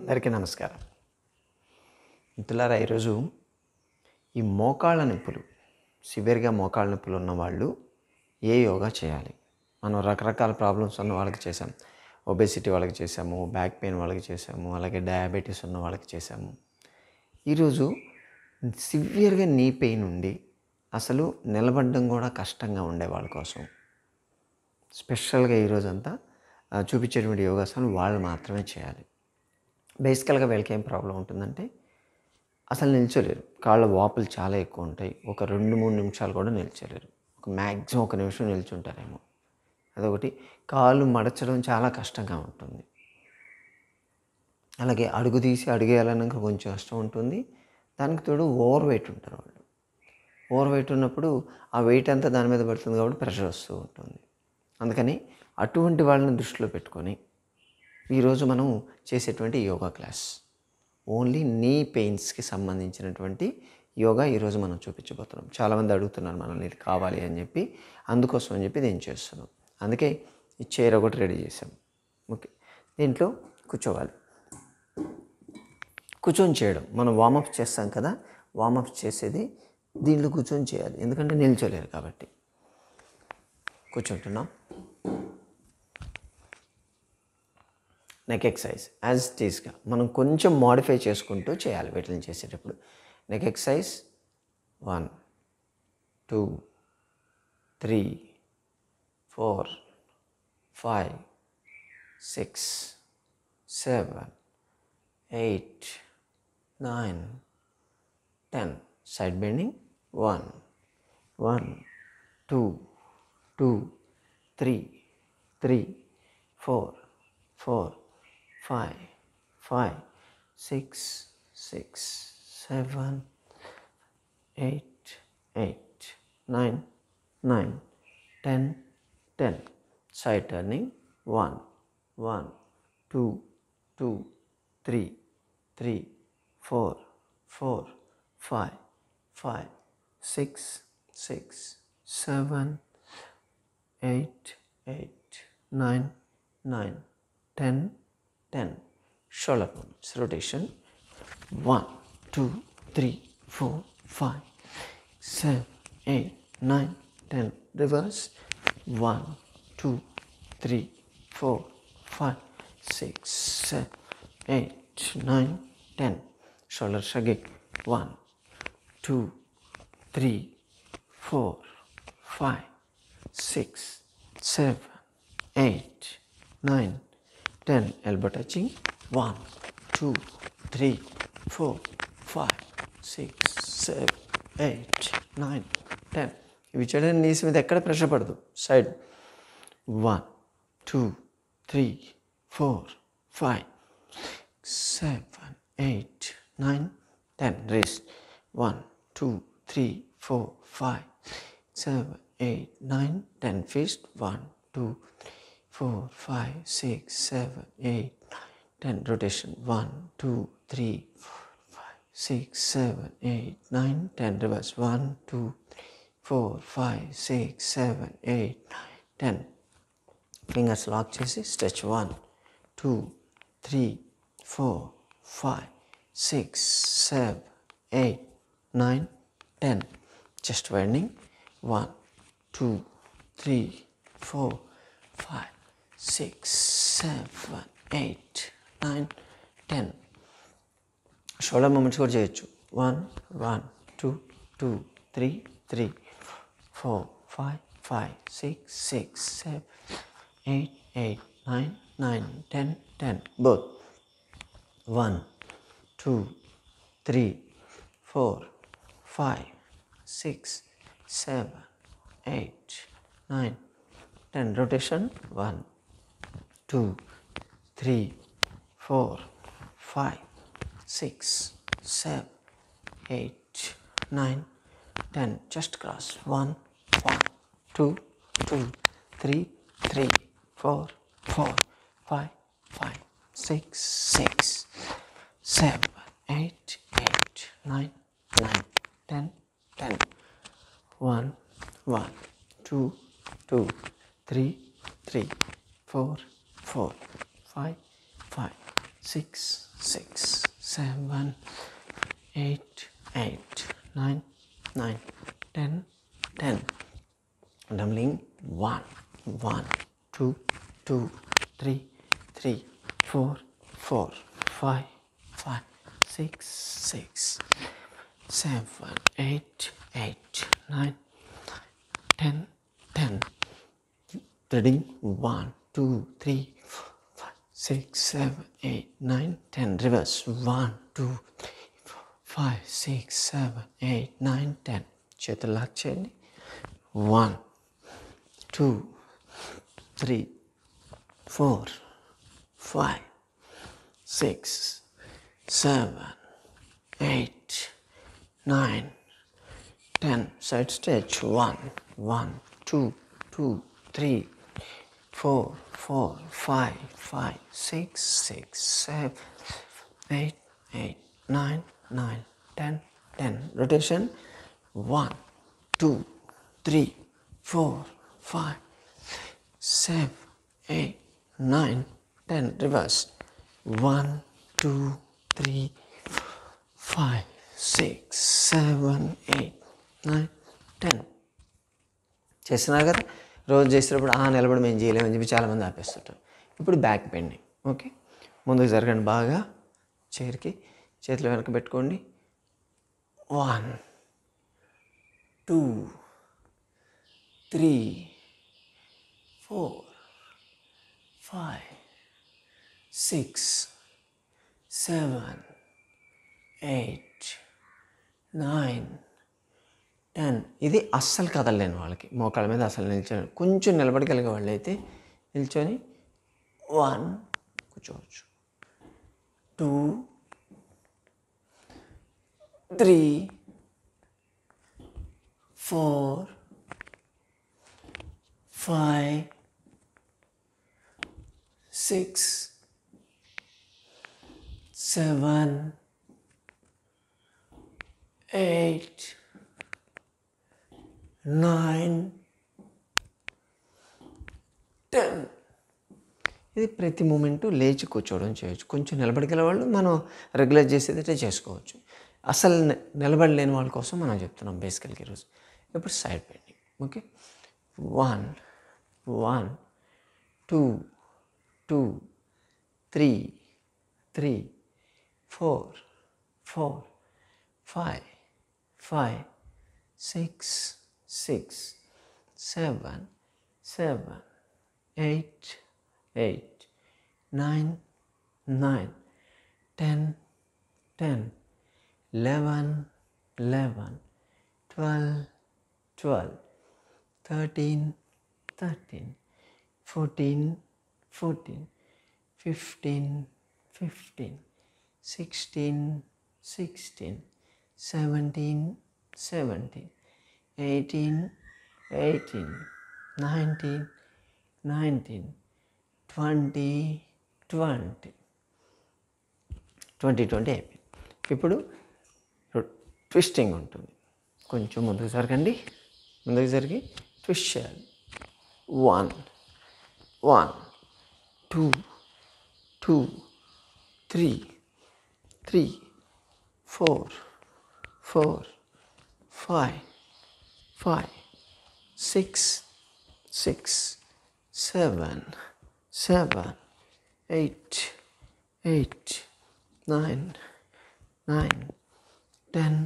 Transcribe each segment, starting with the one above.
అందరికీ నమస్కారం. మిత్రులారా, ఈరోజు ఈ మోకాళ్ళ నొప్పులు, సివియర్గా మోకాళ్ళ నొప్పులు ఉన్నవాళ్ళు ఏ యోగా చేయాలి? మనం రకరకాల ప్రాబ్లమ్స్ ఉన్న వాళ్ళకి చేసాం. ఒబెసిటీ వాళ్ళకి చేసాము, బ్యాక్ పెయిన్ వాళ్ళకి చేసాము, అలాగే డయాబెటీస్ ఉన్న వాళ్ళకి చేసాము. ఈరోజు సివియర్గా నీ పెయిన్ ఉండి అసలు నిలబడడం కూడా కష్టంగా ఉండే వాళ్ళ కోసం స్పెషల్గా ఈరోజంతా చూపించేటువంటి యోగాసనాలు వాళ్ళు మాత్రమే చేయాలి. బేసికల్గా వీళ్ళకి ఏం ప్రాబ్లం ఉంటుందంటే అసలు నిల్చోలేరు. కాళ్ళ వాపులు చాలా ఎక్కువ ఉంటాయి. ఒక 2-3 నిమిషాలు కూడా నిల్చోలేరు. మ్యాక్సిమం 1 నిమిషం నిల్చుంటారేమో. అదొకటి. కాళ్ళు మడచడం చాలా కష్టంగా ఉంటుంది. అలాగే అడుగు తీసి అడుగేయాలన్నాక కొంచెం కష్టం ఉంటుంది. దానికి తోడు ఓవర్ వెయిట్ ఉంటారు వాళ్ళు. ఓవర్ వెయిట్ ఉన్నప్పుడు ఆ వెయిట్ అంతా దాని మీద పడుతుంది కాబట్టి ప్రెషర్ వస్తూ ఉంటుంది. అందుకని అటువంటి వాళ్ళని దృష్టిలో పెట్టుకొని ఈరోజు మనం చేసేటువంటి యోగా క్లాస్ ఓన్లీ నీ పెయిన్స్కి సంబంధించినటువంటి యోగా ఈరోజు మనం చూపించబోతున్నాం. చాలామంది అడుగుతున్నారు మనల్ని ఇది కావాలి అని చెప్పి, అందుకోసం అని చెప్పి నేను చేస్తున్నాం. అందుకే ఈ చైర్ ఒకటి రెడీ చేసాం. ఓకే, దీంట్లో కూర్చోవాలి. కూర్చొని చేయడం మనం వార్మప్ చేస్తాం కదా, వార్మప్ చేసేది దీంట్లో కూర్చొని చేయాలి. ఎందుకంటే నిల్చోలేరు కాబట్టి. కూర్చుంటున్నాం. నెక్ ఎక్సర్సైజ్ యాజ్ ఇట్ ఈస్గా మనం కొంచెం మోడిఫై చేసుకుంటూ చేయాలి వీటిని చేసేటప్పుడు. Neck exercise 1 2 3 4 5 6 7 8 9 10. Side bending 1 1 2 2 3 3 4 4 5 5 6 6 7 8 8 9 9 10 10. Side turning 1 1 2 2 3 3 4 4 5 5 6 6 7 8 8 9 9 10 10. Shoulder movements. Rotation 1 2 3 4 5 7 8 9 10. Reverse 1 2 3 4 5 6 7 8 9 10. Shoulders again 1 2 3 4 5 6 7 8 9 10. Elbow touching 1 2 3 4 5 6 7 8 9 10. ఇవి చేయడానికి నీస్ మీద ఎక్కడ ప్రెషర్ పడదు. Side 1 2 3 4 5 7 8 9 10. Wrist 1 2 3 4 5 7 8 9 10. Fist 1 2 4 5 6 7 8 10. Rotation 1 2 3 4 5 6 7 8 9 10. Reverse 1 2 3 4 5 6 7 8 9 10. Fingers lock చేసి stretch 1 2 3 4 5 6 7 8 9 10. Chest widening 1 2 3 4 5 6 7 8 9 10. Shoulder moments కూడా చేయొచ్చు. 1 1 2 2 3 3 4 5 5 6 6 7 8 8 9 9 10 10. Both 1 2 3 4 5 6 7 8 9 10. Rotation 1 2 3 4 5 6 7 8 9 10. Just cross 1 1 2 2 3 3 4 4 5 5 6 6 7 8 8 9 9 10 10. 1 1 2 2 3 3 4 4 5 5 6, 6, 7, 8, 8, 9, 9, 10, 10. Doubling 1, 1, 2, 2, 3, 3, 4, 4, 5, 5, 6, 6, 7, 8, 8, 9, 10, 10. Threading 1, 2, 3, 4, 5, 6, 7, 8, 9, 10. Reverse 1, 2, 3, 4, 5, 6, 7, 8, 9, 10. చేతులు lock చేయండి. 1, 2, 3, 4, 5, 6, 7, 8, 9, 10. Side stretch. 1, 1, 2, 2, 3, 4, 4, 5, 5, 6, 6, 7, 8, 8, 9, 9, 10, 10. Rotation. 1, 2, 3, 4, 5, 7, 8, 9, 10. Reverse. 1, 2, 3, 5, 6, 7, 8, 9, 10. చేస్తున్నారు కదా. రోజు చేసినప్పుడు నిలబడి మేము చేయలేమని చెప్పి చాలామంది ఆపేస్తుంటారు. ఇప్పుడు బ్యాక్ బెండింగ్. ఓకే, ముందుకు జరగండి బాగా. చైర్కి చేతులు వెనక పెట్టుకోండి. 1, 2, 3, 4, 5, 6, 7, 8, 9, 10. ఇది అస్సలు కదలలేని వాళ్ళకి, మోకాళ్ళ మీద అసలు నిల్చొని కొంచెం నిలబడగలిగే వాళ్ళు అయితే నిల్చొని 1 కూర్చోవచ్చు, 2, 3, 4, 5, 6, 7, 8, 9, 10. ఇది ప్రతి మూమెంటు లేచి కూర్చోవడం చేయొచ్చు. కొంచెం నిలబడికెళ్ళే వాళ్ళు మనం రెగ్యులర్ చేసేదైతే చేసుకోవచ్చు. అసలు నిలబడలేని వాళ్ళ కోసం మనం చెప్తున్నాం బేసికల్గా ఈరోజు. ఇప్పుడు సైడ్ బెండింగ్. ఓకే, 1, 1, 2, 2, 3, 3, 4, 4, 5, 5, 6, 6, 7, 7, 8, 8, 9, 9, 10, 10, 11, 11, 12, 12, 13, 13, 14, 14, 15, 15, 16, 16, 17, 17, 18, 18, 19, 19, 20, 20, 20, 20 అయిపోయింది. ఇప్పుడు ట్విస్టింగ్ ఉంటుంది. కొంచెం ముందుకు జరగండి. ముందుకు జరిగి ట్విస్ట్ చేయాలి. 1, 1, 2, 2, 3, 3, 4, 4, 5, 5, 6, 6, 7, 7, 8, 8, 9, 9, 10,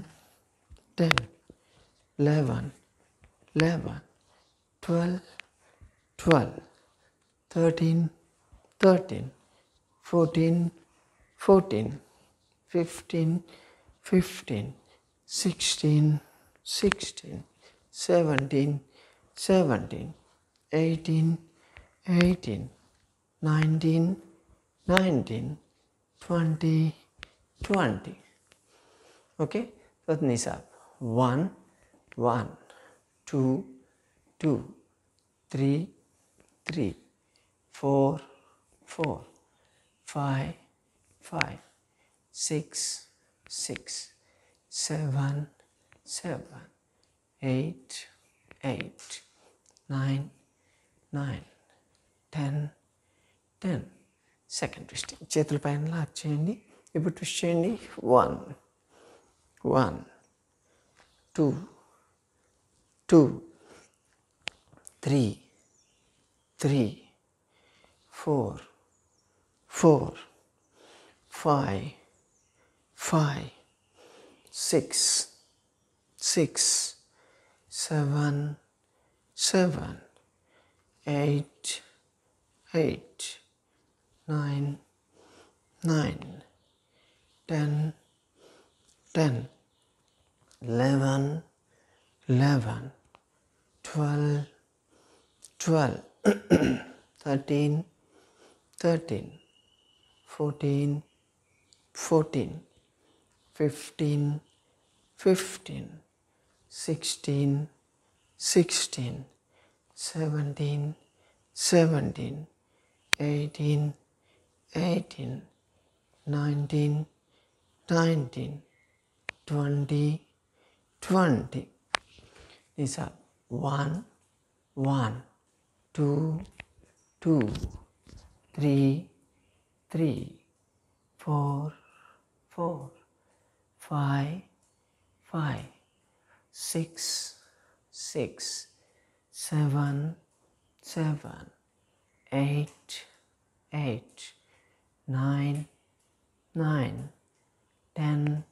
10, 11, 11, 12, 12, 13, 13, 14, 14, 15, 15, 16, 16, 17, 17, 18, 18, 19, 19, 20, 20. Okay, so knees up. 1, 1, 2, 2, 3, 3, 4, 4, 5, 5, 6, 6, 7, 7, 8, 8, 9, 9, 10, 10. Second twisting. చేతుల పైన లాక్ చేయండి. ఇప్పుడు ట్విస్ట్ చేయండి. 1 1 2 2 3 3 4 4 5 5 6 6 7 7 8 8 9 9 10 10 11 11 12 12 13 13 14 14 15 15 16 16 17 17 18 18 19 19 20 20. These are 1 1 2 2 3 3 4 4 5 5 6 6 7 7 8 8 9 9 10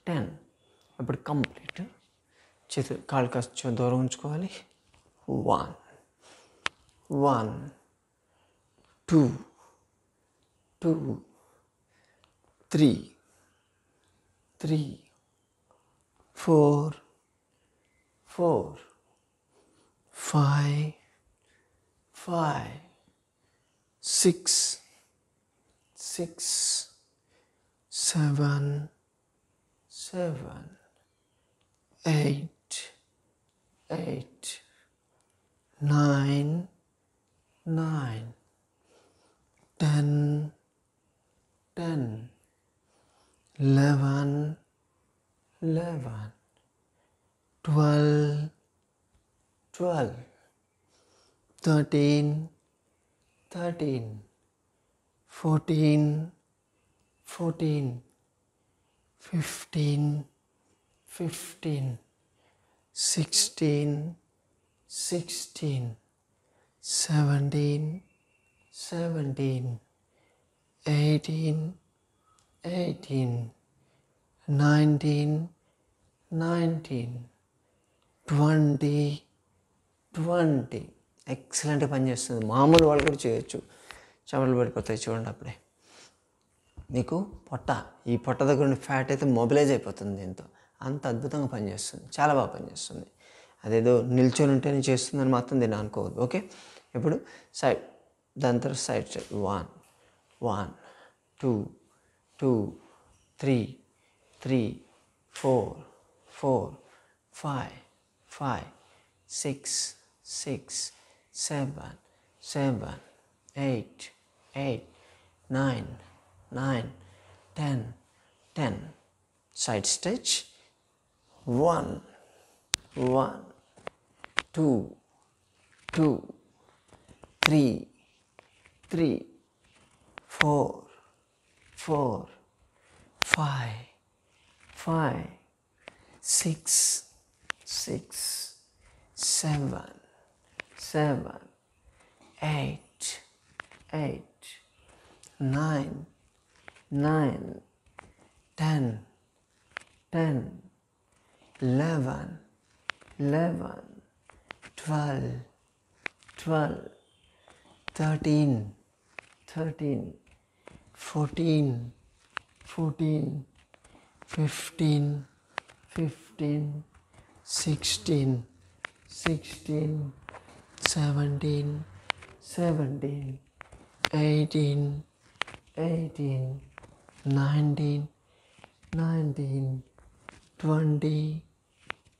10. ఇప్పుడు కంప్లీట్. చేతులు కాళ్ళు కొంచెం దూరం ఉంచుకోవాలి. 1 1 2 2 3 3 4 4 5 5 6 6 7 7 8 8 9 9 10 10 11 11 12 12 13 13 14 14 15 15 16 16 17 17 18 18 19 19 20 20. ఎక్సలెంట్గా పనిచేస్తుంది. మామూలు వాళ్ళు కూడా చేయొచ్చు. చెమటలు పడిపోతాయి చూడండి. అప్పుడే మీకు ఈ పొట్ట దగ్గర ఉన్న ఫ్యాట్ అయితే మొబిలైజ్ అయిపోతుంది. దీంతో అంత అద్భుతంగా పనిచేస్తుంది. చాలా బాగా పనిచేస్తుంది. అదేదో నిల్చొని ఉంటేనే చేస్తుందని మాత్రం దీన్ని అనుకోవద్దు. ఓకే, ఇప్పుడు సైడ్, దాని తర్వాత సైడ్ సైడ్ 1 1 2 2 3 3 4 4 5 5 6 6 7 7 8 8 9 9 10 10. Side stretch. 1 1 2 2 3 3 4 4 5 5 6 6 7 7 8 8 9 9 10 10 11 11 12 12 13 13 14 14 15 15 16 16 17 17 18 18 19 19 20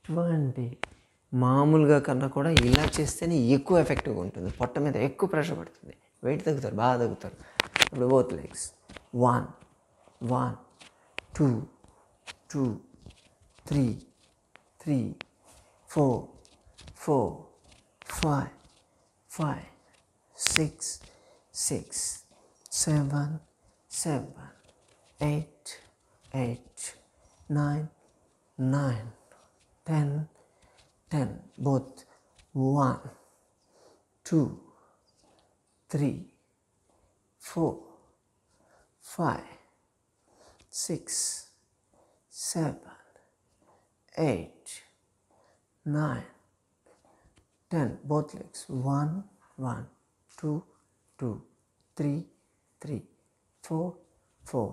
20. మామూలుగా కన్నా కూడా ఇలా చేస్తేనే ఎక్కువ ఎఫెక్టివ్గా ఉంటుంది. పొట్ట మీద ఎక్కువ ప్రెషర్ పడుతుంది. వెయిట్ తగ్గుతారు, బాగా తగ్గుతారు. ఇప్పుడు both legs 1 1 2 2 3 3 4 4 5 5 6 6 7 7 8 8 9 9 10 10 both 1 2 3 4 5 6 7 8 9 10 both legs 1 1 2 2 3 3 4 4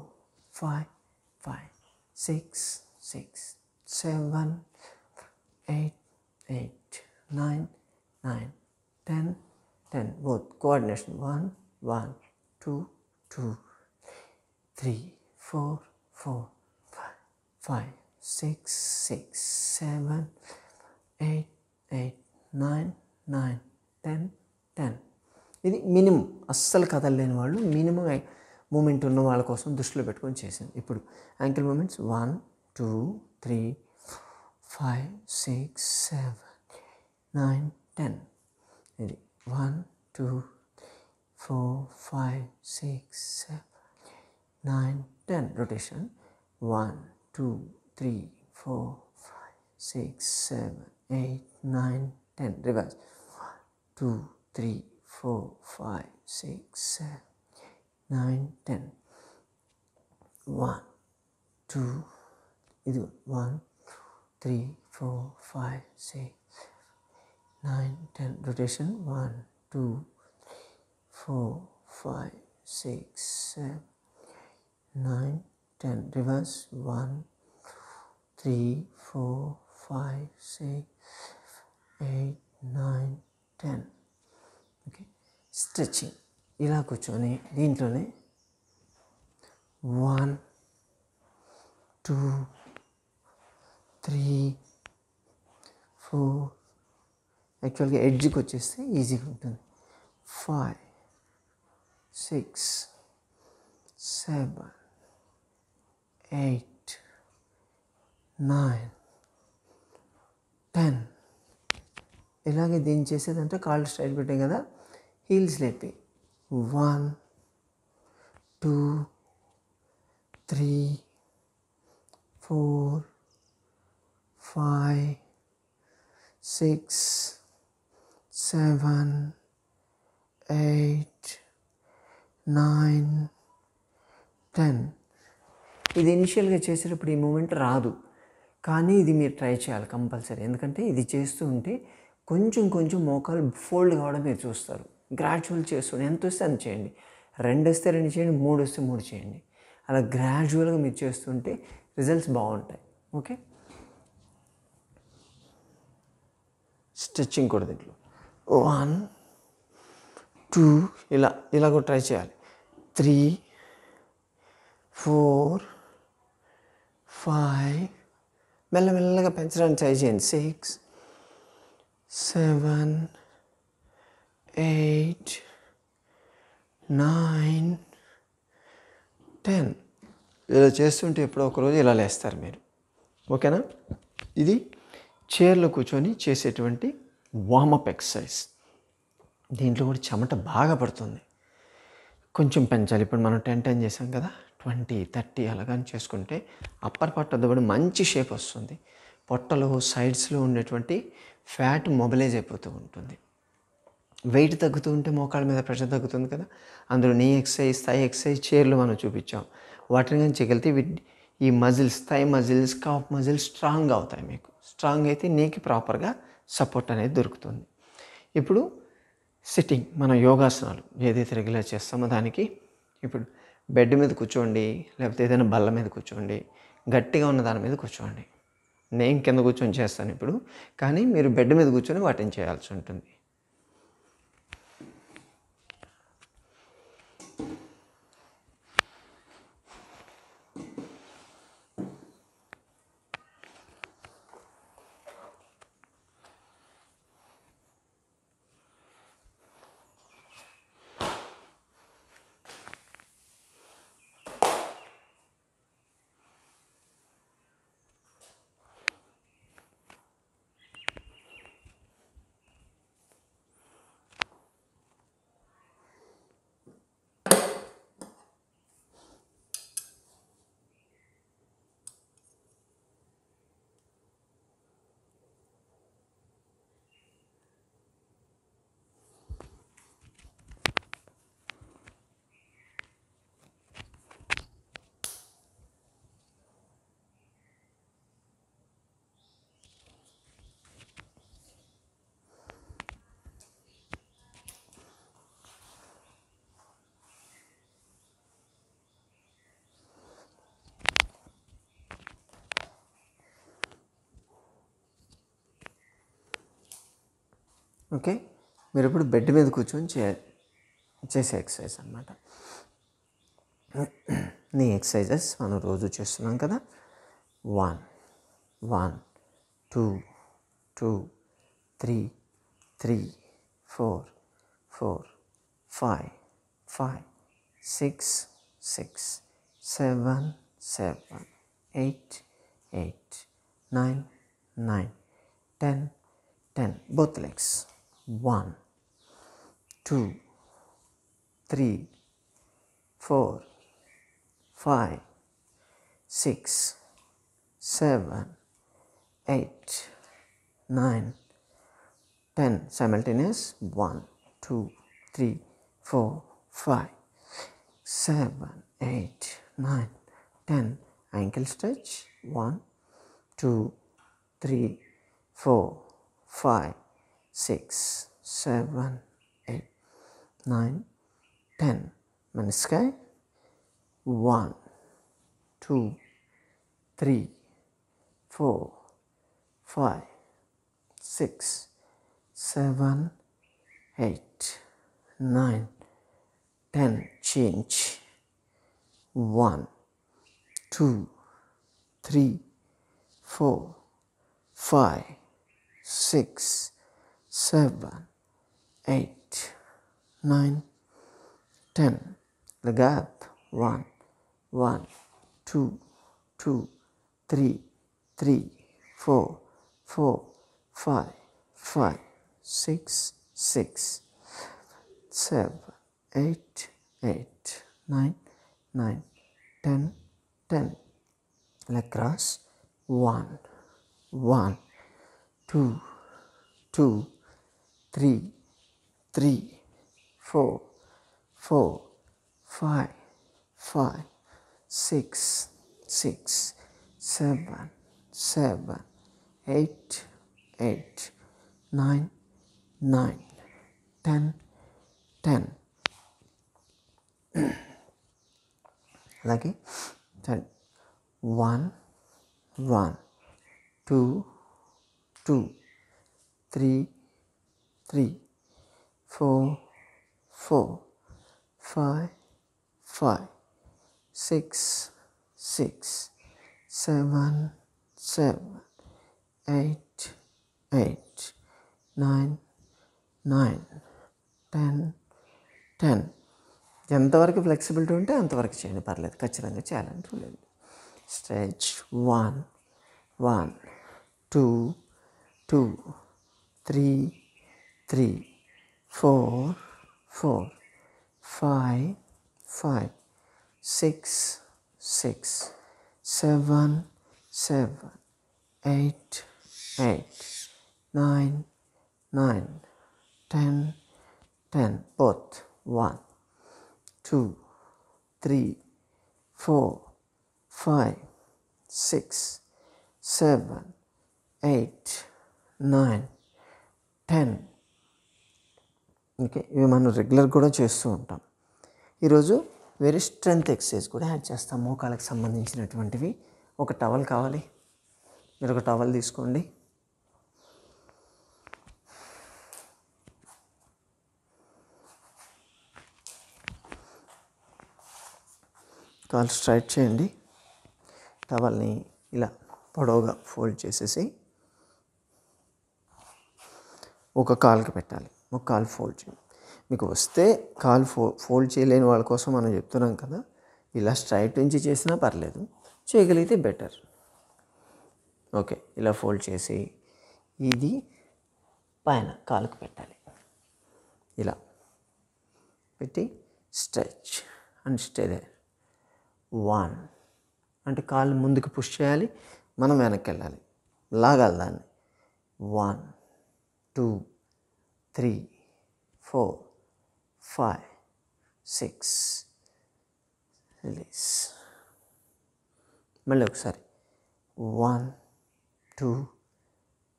5 5 6 6 7 8 8 9 9 10 10 both coordination 1 1 2 2 3 4 4 5 6 6 7 8 8 9 9 10 10 ఇది మినిమం. అస్సలు కదలలేని వాళ్ళు మినిమం మూమెంట్ ఉన్న వాళ్ళ కోసం దృష్టిలో పెట్టుకొని చేసింది. ఇప్పుడు యాంకిల్ మూమెంట్స్ 1 2 3 5 6 7 9 10 ఇది 1 2 4 5 6 7 9 10 rotation 1 2 3 4 5 6 7 8 9 10 reverse 2 3 4 5 6 7 9 10 1 2 ఇది 1 3 4 5 6 9 10 rotation 1 2 4 5 6 7 9 10 reverse 1 3 4 5 6 8 9 10 ఓకే. స్ట్రెచ్చింగ్ ఇలా కూర్చొని దీంట్లోనే 1 2 3 4 యాక్చువల్గా ఎడ్జ్కి వచ్చేస్తే ఈజీగా ఉంటుంది 5 6 7 8 9 10 ఇలాగే దీన్ని చేసేదంటే కాళ్ళు స్ట్రైట్ పెట్టాం కదా, హీల్స్ లేపి 1 2 3 4 5 6 7 8 9 10. ఇది ఇనిషియల్గా చేసేటప్పుడు ఈ మూమెంట్ రాదు, కానీ ఇది మీరు ట్రై చేయాలి కంపల్సరీ. ఎందుకంటే ఇది చేస్తూ ఉంటే కొంచెం కొంచెం మోకాలు ఫోల్డ్ కావడం మీరు చూస్తారు. గ్రాడ్యువల్ చేస్తుండే ఎంత వస్తే అంత చేయండి, 2 వస్తే 2 చేయండి, 3 వస్తే 3 చేయండి. అలా గ్రాడ్యువల్గా మీరు చేస్తుంటే రిజల్ట్స్ బాగుంటాయి. ఓకే. స్ట్రెచ్చింగ్ కూడా దీంట్లో 1 2 ఇలా కూడా ట్రై చేయాలి. 3 4 5 మెల్లమెల్లగా పెంచడానికి ట్రై చేయండి. 6 7 8 9 10 ఇలా చేస్తుంటే ఎప్పుడో ఒకరోజు ఇలా లేస్తారు మీరు. ఓకేనా. ఇది చైర్లో కూర్చొని చేసేటువంటి వార్మప్ ఎక్సర్సైజ్. దీంట్లో కూడా చెమట బాగా పడుతుంది, కొంచెం పెంచాలి. ఇప్పుడు మనం 10 చేసాం కదా, 20 30 అలాగని చేసుకుంటే అప్పర్ పార్ట్ అద్దబడి మంచి షేప్ వస్తుంది. పొట్టలో సైడ్స్లో ఉండేటువంటి ఫ్యాట్ మొబిలైజ్ అయిపోతూ ఉంటుంది. వెయిట్ తగ్గుతూ ఉంటే మోకాళ్ళ మీద ప్రెషర్ తగ్గుతుంది కదా. అందులో నీ ఎక్సర్సైజ్, థై ఎక్సర్సైజ్ చైర్లో మనం చూపించాం. వాటిని కానీ చేయగలిగితే ఈ muscles, thigh muscles, calf muscles strong అవుతాయి. మీకు స్ట్రాంగ్ అయితే నీకు ప్రాపర్గా సపోర్ట్ అనేది దొరుకుతుంది. ఇప్పుడు సిట్టింగ్, మన యోగాసనాలు ఏదైతే రెగ్యులర్ చేస్తామో దానికి ఇప్పుడు బెడ్ మీద కూర్చోండి, లేకపోతే ఏదైనా బల్ల మీద కూర్చోండి, గట్టిగా ఉన్న దాని మీద కూర్చోండి. నేను కింద కూర్చొని చేస్తాను ఇప్పుడు, కానీ మీరు బెడ్ మీద కూర్చొని వాటిని చేయాల్సి ఉంటుంది. ఓకే, మీరు ఇప్పుడు బెడ్ మీద కూర్చొని చేసే ఎక్సర్సైజ్ అన్నమాట. నీ ఎక్సర్సైజెస్ మనం రోజు చేస్తున్నాం కదా. 1 1 2 2 3 3 4 4 5 5 6 6 7 7 8 8 9 9 10 10. Both legs. 1 2 3 4 5 6 7 8 9 10. Simultaneous. 1 2 3 4 5 7 8 9 10. Ankle stretch. 1 2 3 4 5 6 7 8 9 10. Menisci. 1 2 3 4 5 6 7 8 9 10. Change. 1 2 3 4 5 6 7 8 9 10. The gap. 1 1 2 2 3 3 4 4 5 5 6 6 7 8 8 9 9 10 10. Leg cross. 1 1 2 2 3 3 4 4 5 5 6 6 7 7 8 8 9 9 10 10. అలాగే 1 1 2 2 3 3 4 4 5 5 6 6 7 7 8 8 9 9 10 10. ఎంతవరకు ఫ్లెక్సిబిలిటీ ఉంటే అంతవరకు చేయండి, పర్లేదు, ఖచ్చితంగా చేయాలని లేదు. స్ట్రెచ్. 1 1 2 2 3 3 4 4 5 5 6 6 7 7 8 8 9 9 10 10. Both. 1 2 3 4 5 6 7 8 9 10. ఓకే, ఇవి మనం రెగ్యులర్ కూడా చేస్తూ ఉంటాం. ఈరోజు వేరే స్ట్రెంగ్త్ ఎక్సర్సైజ్ కూడా యాడ్ చేస్తాం, మోకాళ్ళకి సంబంధించినటువంటివి. ఒక టవల్ కావాలి, మీరు ఒక టవల్ తీసుకోండి. కాలు స్ట్రైట్ చేయండి. టవల్ని ఇలా పొడవుగా ఫోల్డ్ చేసేసి ఒక కాలుకి పెట్టాలి, ఒక కాలు ఫోల్డ్ చేయండి. మీకు వస్తే కాలు ఫోల్డ్ చేయలేని వాళ్ళ కోసం మనం చెప్తున్నాం కదా, ఇలా స్ట్రైట్ నుంచి చేసినా పర్లేదు, చేయగలిగితే బెటర్. ఓకే, ఇలా ఫోల్డ్ చేసి ఇది పైన కాలుకి పెట్టాలి. ఇలా పెట్టి స్ట్రెచ్ అండ్ స్టే దేర్. 1 అంటే కాళ్ళు ముందుకు పుష్ చేయాలి, మనం వెనక్కి వెళ్ళాలి, లాగాలి దాన్ని. 1 2 3 4 5 6 రిలీజ్. మళ్ళీ ఒకసారి. 1 2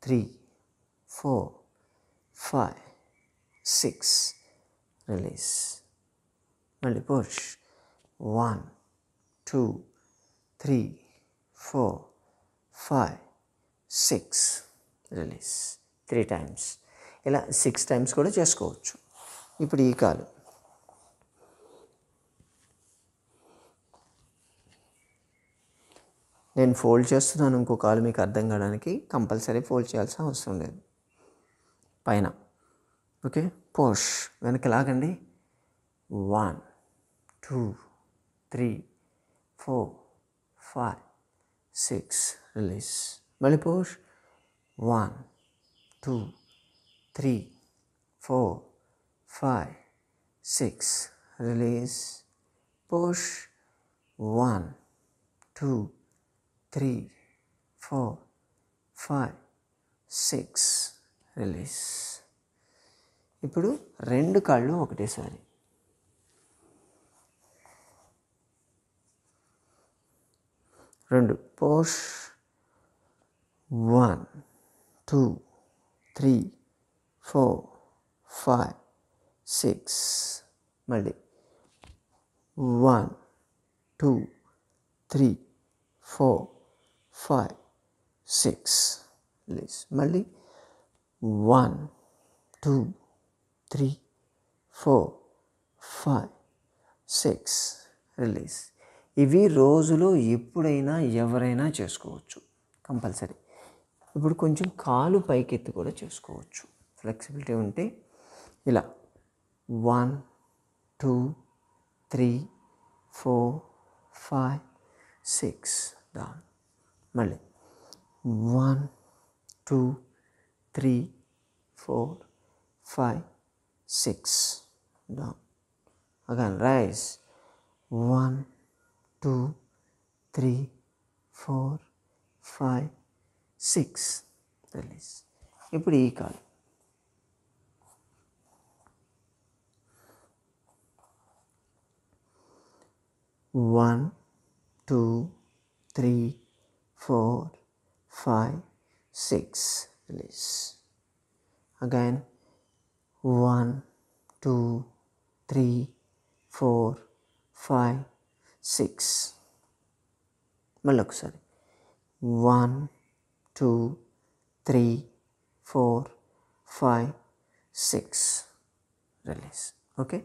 3 4 5 6 రిలీజ్. మళ్ళీ పుష్. 1 2 3 4 5 6 రిలీజ్. 3 times. ఇలా 6 టైమ్స్ కూడా చేసుకోవచ్చు. ఇప్పుడు ఈ కాలు నేను ఫోల్డ్ చేస్తున్నాను. ఇంకో కాలు మీకు అర్థం కావడానికి కంపల్సరీ ఫోల్డ్ చేయాల్సిన అవసరం లేదు. పైన ఓకే, పుష్, వెనక్కి లాగండి. 1 2 3 4 5 6 రిలీజ్. మళ్ళీ పుష్. 1 2 3 4 5 6 రిలీజ్. పుష్. 1 2 3 4 5 6 రిలీజ్. ఇప్పుడు 2 కాళ్ళు ఒకటేసారి. పుష్. 1 2 3 4 5 6. మళ్ళీ 1 2 3 4 5 6 రిలీజ్. మళ్ళీ 1 2 3 4 5 6 రిలీజ్. ఇవి రోజులో ఎప్పుడైనా ఎవరైనా చేసుకోవచ్చు కంపల్సరీ. ఇప్పుడు కొంచెం కాలు పైకెత్తి కూడా చేసుకోవచ్చు. ఫ్లెక్సిబిలిటీ ఉంటే ఇలా 1 2 3 4 5 6 డౌన్. మళ్ళీ 1 2 3 4 5 6 డౌన్. Again rise. 1 2 3 4 5 6 రిలీజ్. ఇప్పుడు ఈ కాలు 1 2 3 4 5 6 రిలీజ్. అగైన్ 1 2 3 4 5 6. మళ్ళీ ఒకసారి 1 2 3 4 5 6 రిలీజ్. ఓకే,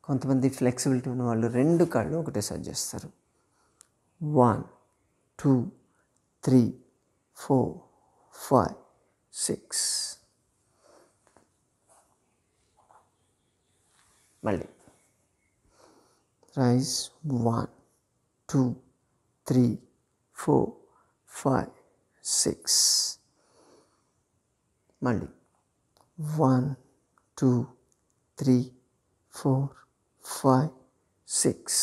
కొంతమంది ఫ్లెక్సిబిలిటీ ఉన్న వాళ్ళు 2 కాళ్ళు ఒకటేసారి చేస్తారు. 1 2 3 4 5 6. మళ్ళీ రైజ్. 1 2 3 4 5 6. మళ్ళీ 1 2 3 4 5 6.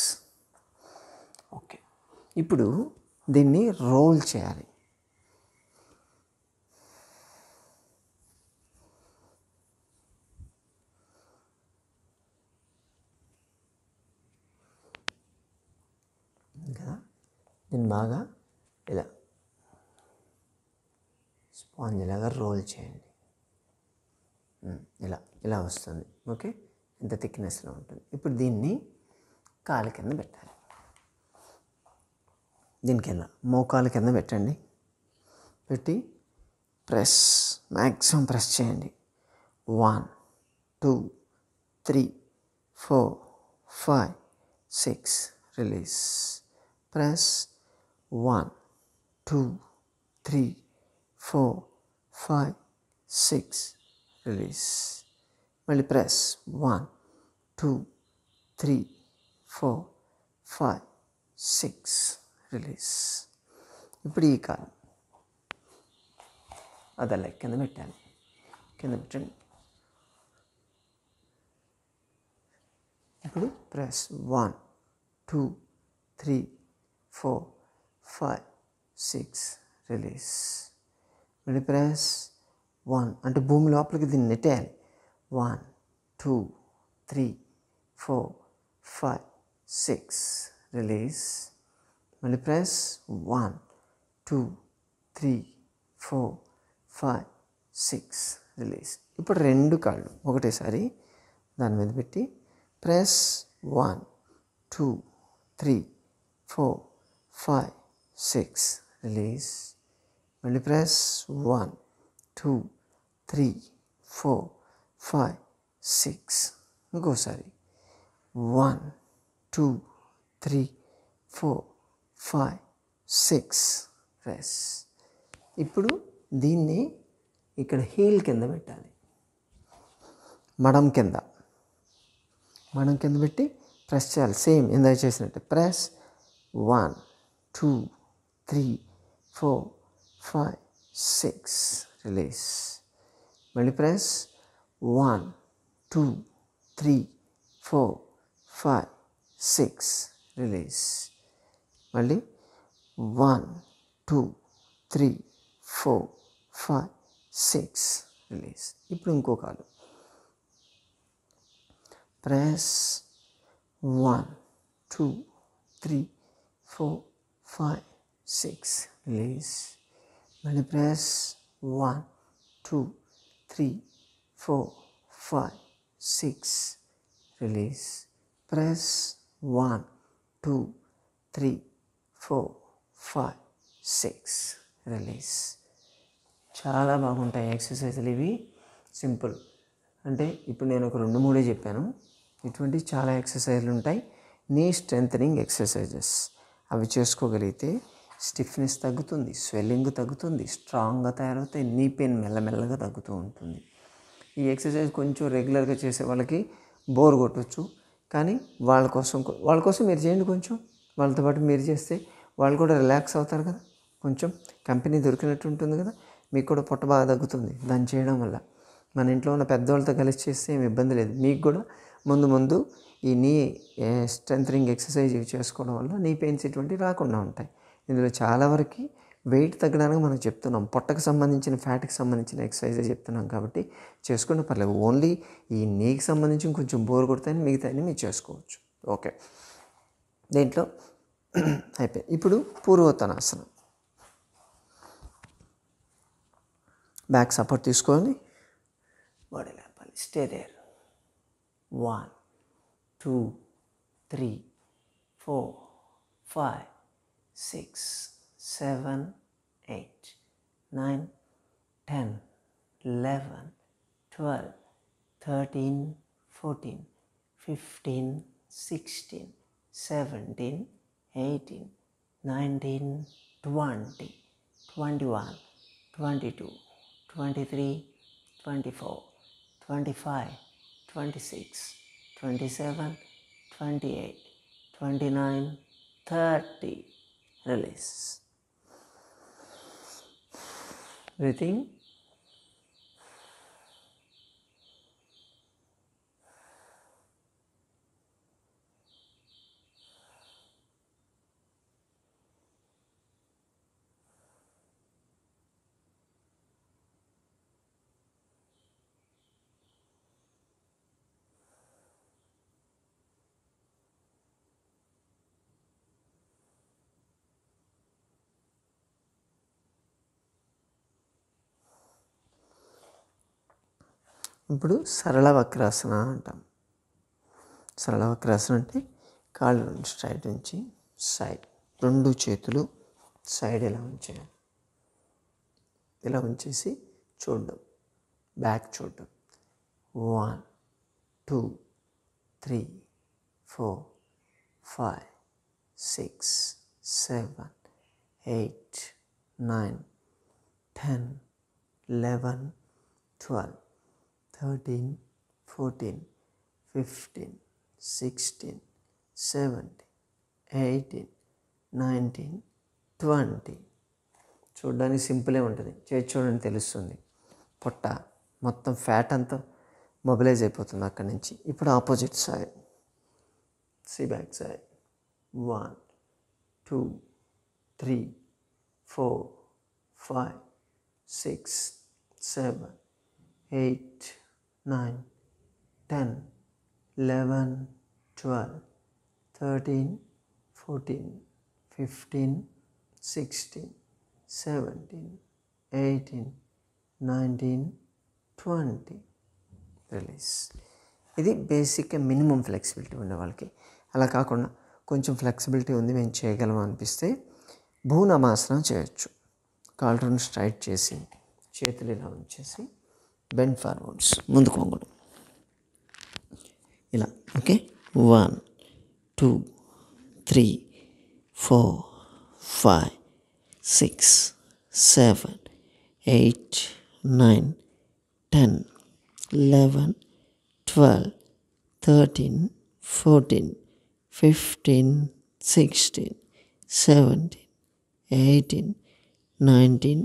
ఓకే, ఇప్పుడు దీన్ని రోల్ చేయాలి. కదా, దీన్ని బాగా ఇలా స్పాంజ్ లాగా రోల్ చేయండి. ఇలా వస్తుంది. ఓకే, ఇంత థిక్నెస్లో ఉంటుంది. ఇప్పుడు దీన్ని కాలు కింద పెట్టాలి. దీని కింద మోకాలు కింద పెట్టండి. పెట్టి ప్రెస్, మ్యాక్సిమం ప్రెస్ చేయండి. 1 2 3 4 5 6 రిలీజ్. ప్రెస్. 1 2 3 4 5 6 రిలీజ్. మళ్ళీ ప్రెస్. 1 2 3 4 5 6 రిలీజ్. ఇప్పుడు ఈ కాలు అదలా కింద పెట్టాలి. కింద పెట్టండి. ఇప్పుడు ప్రెస్. 1 2 3 4 5 6 రిలీజ్. మళ్ళీ ప్రెస్. 1 అంటే భూమి లోపలికి దీన్ని నెట్టేయాలి. 1 2 3 4 5 6 రిలీజ్. మళ్ళీ ప్రెస్. 1 2 3 4 5 6 రిలీజ్. ఇప్పుడు 2 కాళ్ళు ఒకటేసారి దాని మీద పెట్టి ప్రెస్. 1 2 3 4 5 6 రిలీజ్. మళ్ళీ ప్రెస్. 1 2 3 4 5 6. ఇంకోసారి 1 2 3 4 5 6. ప్రెస్. ఇప్పుడు దీన్ని ఇక్కడ హీల్ కింద పెట్టాలి, మడం కింద పెట్టి ప్రెస్ చేయాలి. సేమ్ ఇందాక చేసినట్టు ప్రెస్. 1 2 3 4 5 6. రిలీజ్. మళ్ళీ ప్రెస్. 1 2 3 4 5 6. రిలీజ్. మళ్ళీ 1 2 3 4 5 6. రిలీజ్. ఇప్పుడు ఇంకో కాలు. ప్రెస్. 1 2 3 4 5 6. రిలీజ్. మళ్ళీ ప్రెస్. 1 2 3 4 5 6. రిలీజ్. ప్రెస్. 1 2 3 4 5 6. రిలీజ్. చాలా బాగుంటాయి ఎక్సర్సైజులు ఇవి. సింపుల్. అంటే ఇప్పుడు నేను ఒక 2-3 చెప్పాను. ఇటువంటి చాలా ఎక్సర్సైజులు ఉంటాయి. నీ స్ట్రెంథనింగ్ ఎక్సర్సైజెస్ అవి చేసుకోగలిగితే స్టిఫ్నెస్ తగ్గుతుంది, స్వెల్లింగ్ తగ్గుతుంది, స్ట్రాంగ్గా తయారవుతాయి, నీ పెయిన్ మెల్లమెల్లగా తగ్గుతూ ఉంటుంది. ఈ ఎక్సర్సైజ్ కొంచెం రెగ్యులర్గా చేసే వాళ్ళకి బోర్ కొట్టవచ్చు, కానీ వాళ్ళ కోసం మీరు చేయండి. కొంచెం వాళ్ళతో పాటు మీరు చేస్తే వాళ్ళు కూడా రిలాక్స్ అవుతారు కదా, కొంచెం కంపెనీ దొరికినట్టు ఉంటుంది కదా, మీకు కూడా పొట్ట బాగా తగ్గుతుంది దాన్ని చేయడం వల్ల. మన ఇంట్లో ఉన్న పెద్దవాళ్ళతో కలిసి చేస్తే ఏమి ఇబ్బంది లేదు. మీకు కూడా ముందు ఈ నీ స్ట్రెంథనింగ్ ఎక్సర్సైజ్ చేసుకోవడం వల్ల నీ పెయిన్స్ ఇటువంటివి రాకుండా ఉంటాయి. ఇందులో చాలా వరకు వెయిట్ తగ్గడానికి మనం చెప్తున్నాం, పొట్టకు సంబంధించిన ఫ్యాట్కి సంబంధించిన ఎక్సర్సైజే చెప్తున్నాం కాబట్టి చేసుకుంటే పర్లేదు. ఓన్లీ ఈ నీకి సంబంధించి కొంచెం బోర్ కొడితేనే మిగతాన్ని మీరు చేసుకోవచ్చు. ఓకే, దీంట్లో అయిపోయి. ఇప్పుడు పూర్వోత్తనాసనం. బ్యాక్ సపోర్ట్ తీసుకొని బాడీ లేపాలి. Stay there. 1 2 3 4 5 6 7 8 9 10 11 12 13 14 15 16 17 18 19 20 21 22 23 24 25 26 27 28 29 30. Release. Breathing. ఇప్పుడు సరళ వక్రాసన అంటాం. సరళ వక్రాసన అంటే కాళ్ళు స్ట్రైట్ నుంచి సైడ్, 2 చేతులు సైడ్ ఇలా ఉంచేయాలి. ఇలా ఉంచేసి చూడడం, బ్యాక్ చూడడం. 1 2 3 4 5 6 7 8 9 10 11 12 13 14 15 16 17 18 19 20. చూడడానికి సింపులే ఉంటుంది, చేసి చూడండి తెలుస్తుంది. పొట్ట మొత్తం ఫ్యాట్ అంతా మొబిలైజ్ అయిపోతుంది అక్కడి నుంచి. ఇప్పుడు opposite side, back side. 1 2 3 4 5 6 7 8 9 10 11 12 13 14 15 16 17 18 19 20. Release. ఇది బేసిక్గా మినిమం ఫ్లెక్సిబిలిటీ ఉండే వాళ్ళకి. అలా కాకుండా కొంచెం ఫ్లెక్సిబిలిటీ ఉంది మేము చేయగలం అనిపిస్తే భూనమాసనం చేయొచ్చు. కాళ్ళను స్ట్రైట్ చేసి చేతులు ఇలా ఉంచేసి బెండ్ ఫార్వర్డ్స్, ముందుకు వంగడం. ఇలా. ఓకే, 1 2 3 4 5 6 7 8 9 10 11 12 13 14 15 16 17 18 19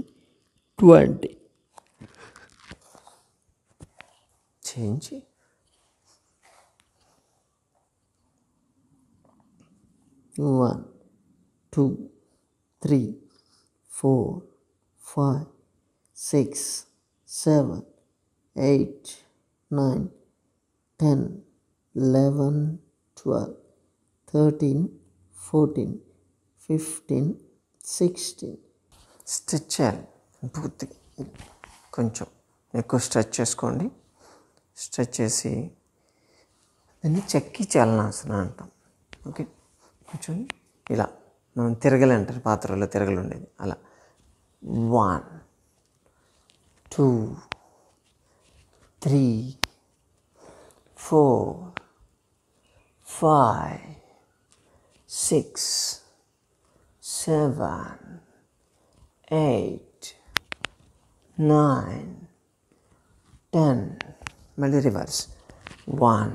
20. చేంజ్. 1 2 3 4 5 6 7 8 9 10 11 12 13 14 15 16. స్ట్రెచ్ చేయాలి పూర్తిగా. కొంచెం ఎక్కువ స్ట్రెచ్ చేసుకోండి. స్ట్రెచ్ చేసి దాన్ని చెక్కి చలనాసనం అంటాం. ఓకే, కొంచెం ఇలా మనం తిరగలి అంటారు, పాత్రలో తిరగలు ఉండేది అలా. 1 2 3 4 5 6 7 8 9 10. మళ్ళీ రివర్స్. 1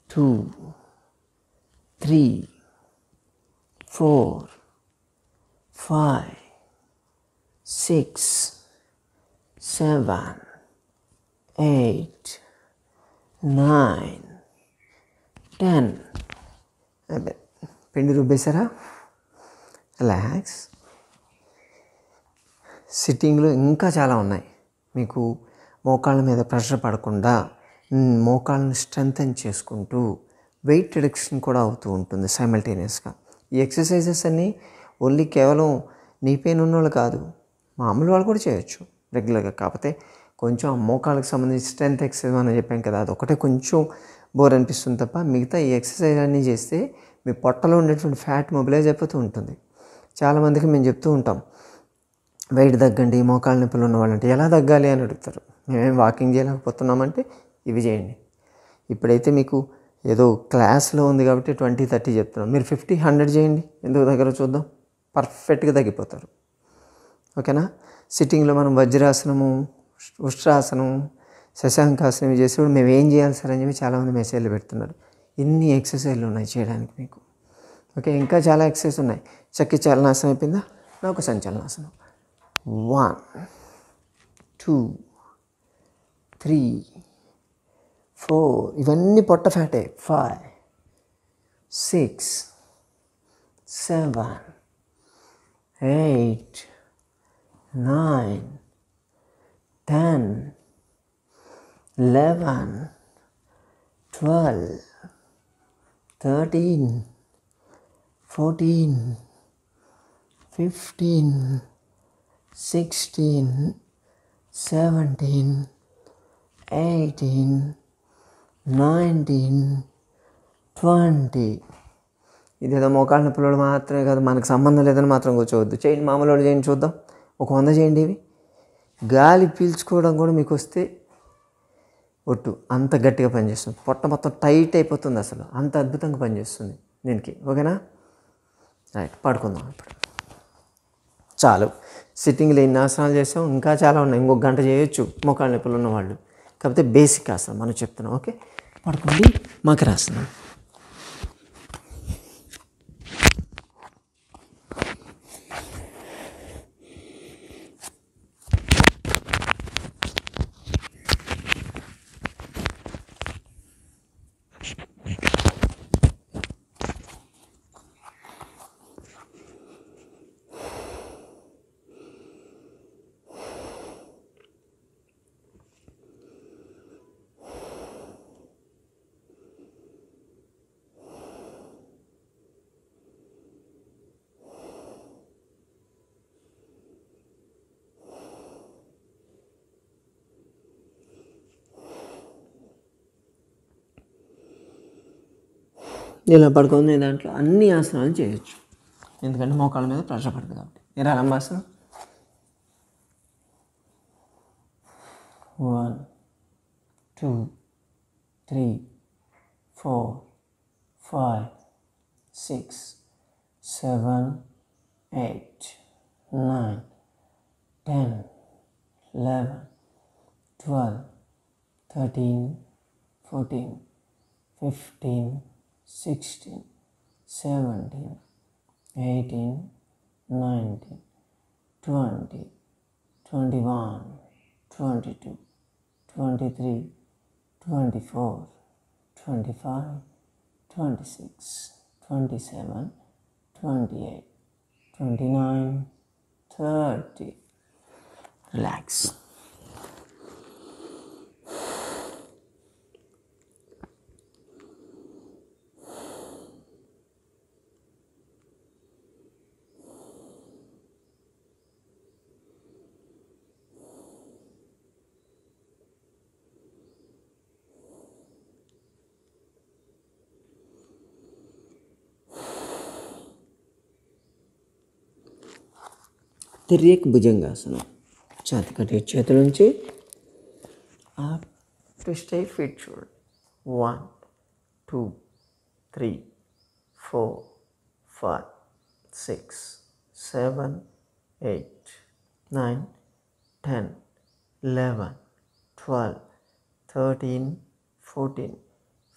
2 3 4 5 6 7 8 9 10. అదే పిండి రుబ్బేశారా? రిలాక్స్. సిట్టింగ్లో ఇంకా చాలా ఉన్నాయి. మీకు మోకాళ్ళ మీద ప్రెషర్ పడకుండా మోకాళ్ళని స్ట్రెంగ్తన్ చేసుకుంటూ వెయిట్ రిడక్షన్ కూడా అవుతూ ఉంటుంది సైమల్టేనియస్గా. ఈ ఎక్సర్సైజెస్ అన్నీ ఓన్లీ కేవలం నీ పెయిన్ ఉన్నవాళ్ళు కాదు, మామూలు వాళ్ళు కూడా చేయొచ్చు రెగ్యులర్గా. కాకపోతే కొంచెం ఆ మోకాళ్ళకి సంబంధించి స్ట్రెంత్ ఎక్సర్సైజ్ అని చెప్పాం కదా, అదొకటే కొంచెం బోర్ అనిపిస్తుంది తప్ప మిగతా ఈ ఎక్సర్సైజ్ అన్నీ చేస్తే మీ పొట్టలో ఉండేటువంటి ఫ్యాట్ మొబిలైజ్ అయిపోతూ ఉంటుంది. చాలామందికి మేము చెప్తూ ఉంటాం, వెయిట్ తగ్గండి, మోకాళ్ళ నొప్పులు ఉన్న వాళ్ళంటే ఎలా తగ్గాలి అని అడుగుతారు. మేమేం వాకింగ్ చేయలేకపోతున్నామంటే ఇవి చేయండి. ఇప్పుడైతే మీకు ఏదో క్లాస్లో ఉంది కాబట్టి 20 30 చెప్తున్నాం. మీరు 50 100 చేయండి, ఎందుకు దగ్గర చూద్దాం, పర్ఫెక్ట్గా తగ్గిపోతారు. ఓకేనా? సిట్టింగ్లో మనం వజ్రాసనము, ఉష్ట్రాసనం, శశాంకాసనం చేసేప్పుడు మేము ఏం చేయాలి సార్ అని చెప్పి చాలామంది మెసేజ్లు పెడుతున్నారు. ఇన్ని ఎక్సర్సైజ్లు ఉన్నాయి చేయడానికి మీకు. ఓకే, ఇంకా చాలా ఎక్సర్సైజ్ ఉన్నాయి. చక్కి చలనాసనం అయిపోయిందా? నాకు సంచలనాసనం. 1 2 3 4, ఇవన్నీ పొట్ట ఫ్యాటే. 5 6 7 8 9 10 11 12 13 14 15 16 17 18 19 20. ఇదేదో మోకాళ్ళ నొప్పులు మాత్రమే కాదు, మనకు సంబంధం లేదని మాత్రం కూర్చోవద్దు. చేయండి, మామూలు వాళ్ళు చేయండి చూద్దాం. ఒక 100 చేయండి. ఇవి గాలి పీల్చుకోవడం కూడా మీకు వస్తే ఒట్టు, అంత గట్టిగా పనిచేస్తుంది. పొట్ట మొత్తం టైట్ అయిపోతుంది, అసలు అంత అద్భుతంగా పనిచేస్తుంది దీనికి. ఓకేనా? రైట్, పడుకుందాం ఇప్పుడు. చాలు, సిట్టింగ్లో ఎన్ని ఆసనాలు చేస్తాం, ఇంకా చాలా ఉన్నాయి. ఇంకొక గంట చేయొచ్చు మోకాళ్ళ నొప్పులు ఉన్నవాళ్ళు. కాకపోతే బేసిక్ ఆసనం మనం చెప్తున్నాం. ఓకే, పడుకోండి. మకరాసనం. ఇలా పడుకొని దాంట్లో అన్ని ఆసనాలు చేయొచ్చు, ఎందుకంటే మోకాళ్ళ మీద ప్రెషర్ పడుతుంది కాబట్టి. నిరాలంబాసనం. 1 2 3 4, 5, 6, 7, 8, 9, 10, 11, 12, 13, 14, 15, 16, 17, 18, 19, 20, 21, 22, 23, 24, 25, 26, 27, 28, 29, 30. Relax. తిర్యక్ భుజంగాసనం. ఛాతి కట్టి చేతుల నుంచి అప్ ట్విస్ట్ అయ్యి ఫీట్ చూడండి. 1, 2, 3, 4, 5, 6, 7, 8, 9, 10, 11, 12, 13, 14,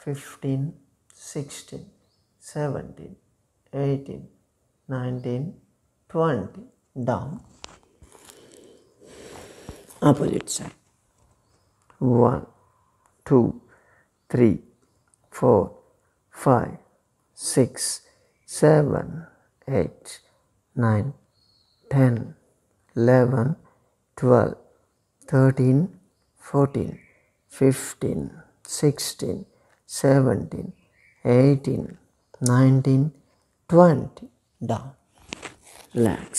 15, 16, 17, 18, 19, 20. Down. Opposite side. 1, 2, 3, 4, 5, 6, 7, 8, 9, 10, 11, 12, 13, 14, 15, 16, 17, 18, 19, 20. Down. Relax.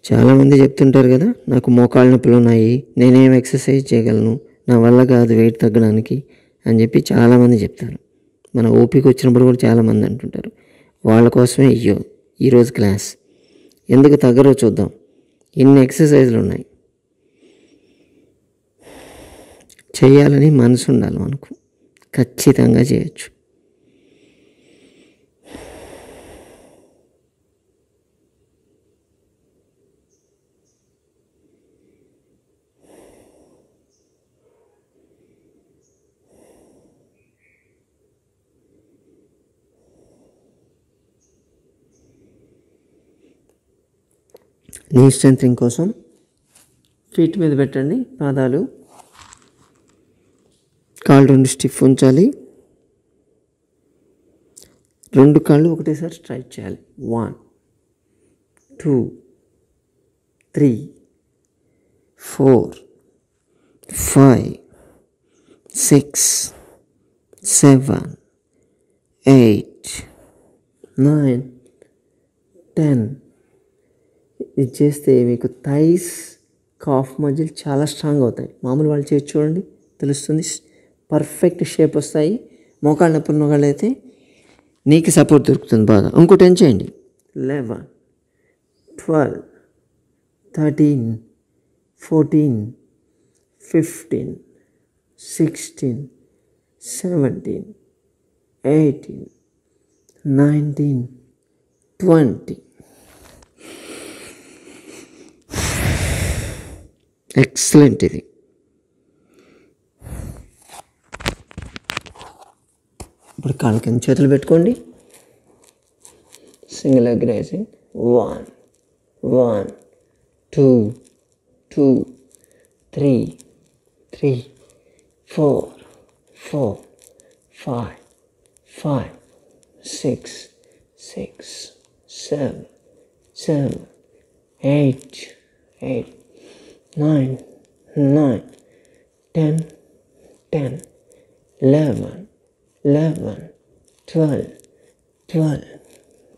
చాలామంది చెప్తుంటారు కదా, నాకు మోకాళ్ళ నొప్పులు ఉన్నాయి, నేనేం ఎక్సర్సైజ్ చేయగలను, నా వల్ల కాదు వెయిట్ తగ్గడానికి అని చెప్పి చాలామంది చెప్తారు. మన ఓపిక వచ్చినప్పుడు కూడా చాలామంది అంటుంటారు. వాళ్ళ కోసమే ఈరోజు క్లాస్. ఎందుకు తగ్గరో చూద్దాం. ఇన్ని ఎక్సర్సైజ్లు ఉన్నాయి. చేయాలని మనసు ఉండాలి మనకు. ఖచ్చితంగా చేయొచ్చు. నీ స్ట్రెంథనింగ్ కోసం ఫీట్ మీద పెట్టండి. పాదాలు, కాళ్ళు 2 స్టిఫ్ ఉంచాలి. 2 కాళ్ళు ఒకటేసారి స్ట్రైట్ చేయాలి. 1, 2, 3, 4, 5, 6, 7, 8, 9, 10. ఇది చేస్తే మీకు థైస్, కాఫ్ మజిల్ చాలా స్ట్రాంగ్ అవుతాయి. మామూలు వాళ్ళు చేసి చూడండి, తెలుస్తుంది. పర్ఫెక్ట్ షేప్ వస్తాయి. మోకాళ్ళ నొప్పులు ఉన్నవాళ్ళు అయితే నీకు సపోర్ట్ దొరుకుతుంది బాగా. ఇంకోటి ఏం చేయండి. 11, 12, 13, 14, 15, 16, 17, 18, 19, 20. ఎక్సలెంట్. ఇది ఇప్పుడు కాళ్ళ కింద చేతులు పెట్టుకోండి. Single leg raising. 1, 1, 2, 2, 3, 3, 4, 4, 5, 5, 6, 6, 7, 7, 8, 8, 9, 9, 10, 10, 11, 11, 12, 12,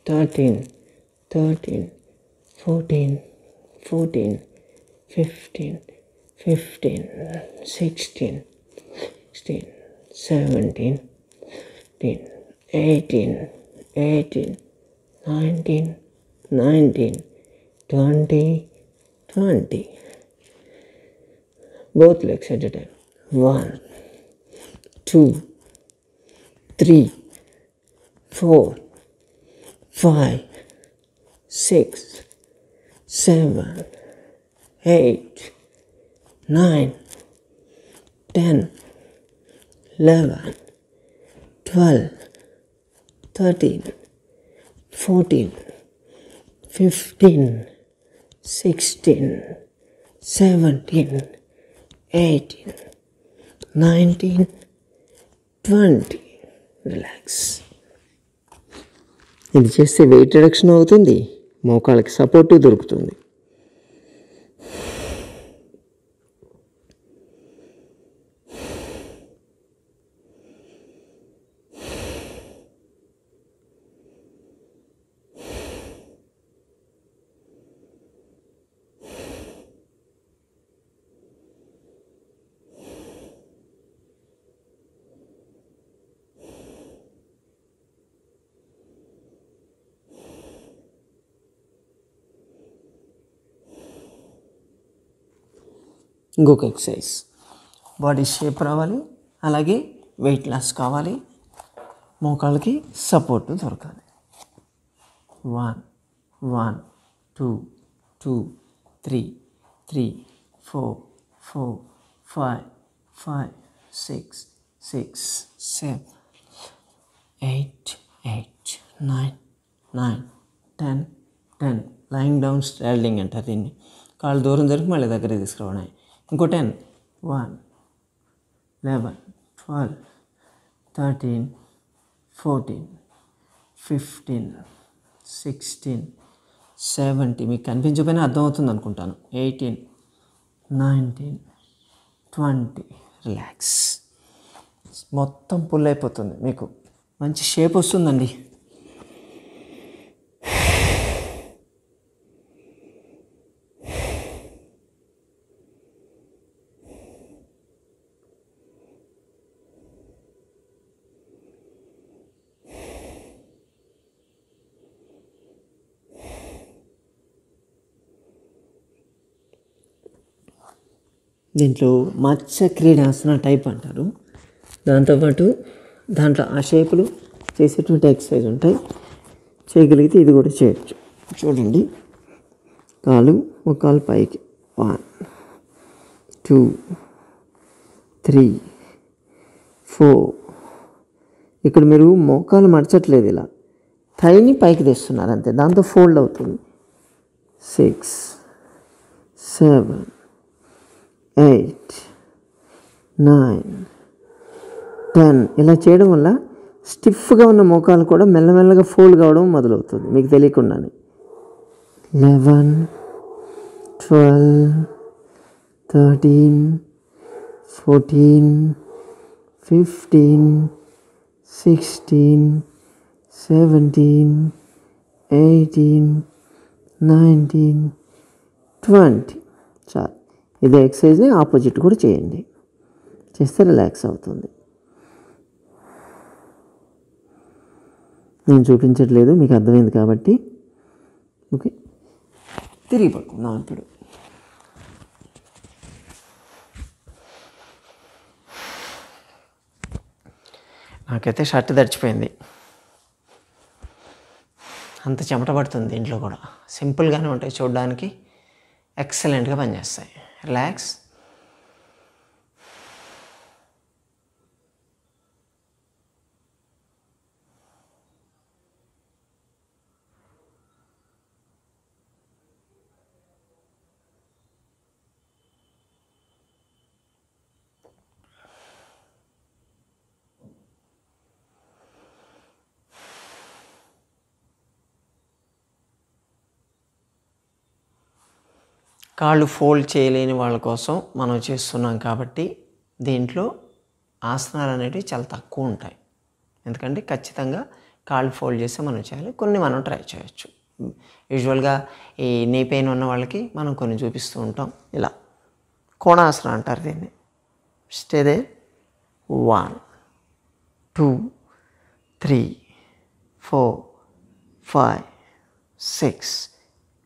13, 13, 14, 14, 15, 15, 16, 16, 17, 18, 18, 19, 19, 20, 20. Both legs at a time. 1 2 3 4 5 6 7 8 9 10 11 12 13 14 15 16 17 18 19 20. Relax. ఇది చేస్తే వెయిట్ రిడక్షన్ అవుతుంది, మోకాళ్ళకి సపోర్టు దొరుకుతుంది. ఇంకొక ఎక్సర్సైజ్, బాడీ షేప్ రావాలి, అలాగే వెయిట్ లాస్ కావాలి, మోకాళ్ళకి సపోర్ట్ దొరకాలి. 1 1 2 2 3 3 4 4 5 5 6 6 7 8 8 9 9 10 10. లయింగ్ డౌన్ స్టాండింగ్ అంటారు దీన్ని. కాళ్ళు దూరం జరిపి మళ్ళీ దగ్గరికి తీసుకురావడం. ఇంకో 10 1 11 12 13 14 15 16 17. మీకు కనిపించకపోయినా అర్థమవుతుంది అనుకుంటాను. 18 19 20. రిలాక్స్. మొత్తం పుల్ అయిపోతుంది, మీకు మంచి షేప్ వస్తుందండి. దీంట్లో మత్స్య క్రీడాసన టైప్ అంటారు. దాంతోపాటు దాంట్లో ఆ షేపులు చేసేటువంటి ఎక్సర్సైజ్ ఉంటాయి. చేయగలిగితే ఇది కూడా చేయొచ్చు. చూడండి, ఒక కాలు పైకి 1 2 3 4. ఇక్కడ మీరు మోకాలు మడచట్లేదు, ఇలా థైని పైకి తెస్తున్నారు అంతే, దాంతో ఫోల్డ్ అవుతుంది. 6 7 8 9 10. ఇలా చేయడం వల్ల స్టిఫ్గా ఉన్న మోకాలు కూడా మెల్లమెల్లగా ఫోల్డ్ కావడం మొదలవుతుంది మీకు తెలియకుండానే. 11 12 13 14 15 16 17 18 19 20. చాలు. ఇదే ఎక్సర్సైజ్ ఆపోజిట్ కూడా చేయండి, చేస్తే రిలాక్స్ అవుతుంది. నేను చూపించట్లేదు, మీకు అర్థమైంది కాబట్టి. ఓకే, తిరిగి పడుకుందాం ఇప్పుడు. నాకైతే షర్ట్ తడిచిపోయింది, అంత చెమట పడుతుంది. దీంట్లో కూడా సింపుల్గానే ఉంటాయి చూడడానికి, ఎక్సలెంట్గా పనిచేస్తాయి. రిలాక్స్. కాళ్ళు ఫోల్డ్ చేయలేని వాళ్ళ కోసం మనం చేస్తున్నాం కాబట్టి దీంట్లో ఆసనాలు అనేవి చాలా తక్కువ ఉంటాయి. ఎందుకంటే ఖచ్చితంగా కాళ్ళు ఫోల్డ్ చేస్తే మనం చేయాలి. కొన్ని మనం ట్రై చేయొచ్చు. యూజువల్గా ఈ నీ పెయిన్ ఉన్న వాళ్ళకి మనం కొన్ని చూపిస్తూ ఉంటాం. ఇలా కోణాసనం అంటారు దీన్ని. Stay they. 1 2 3 4 5 6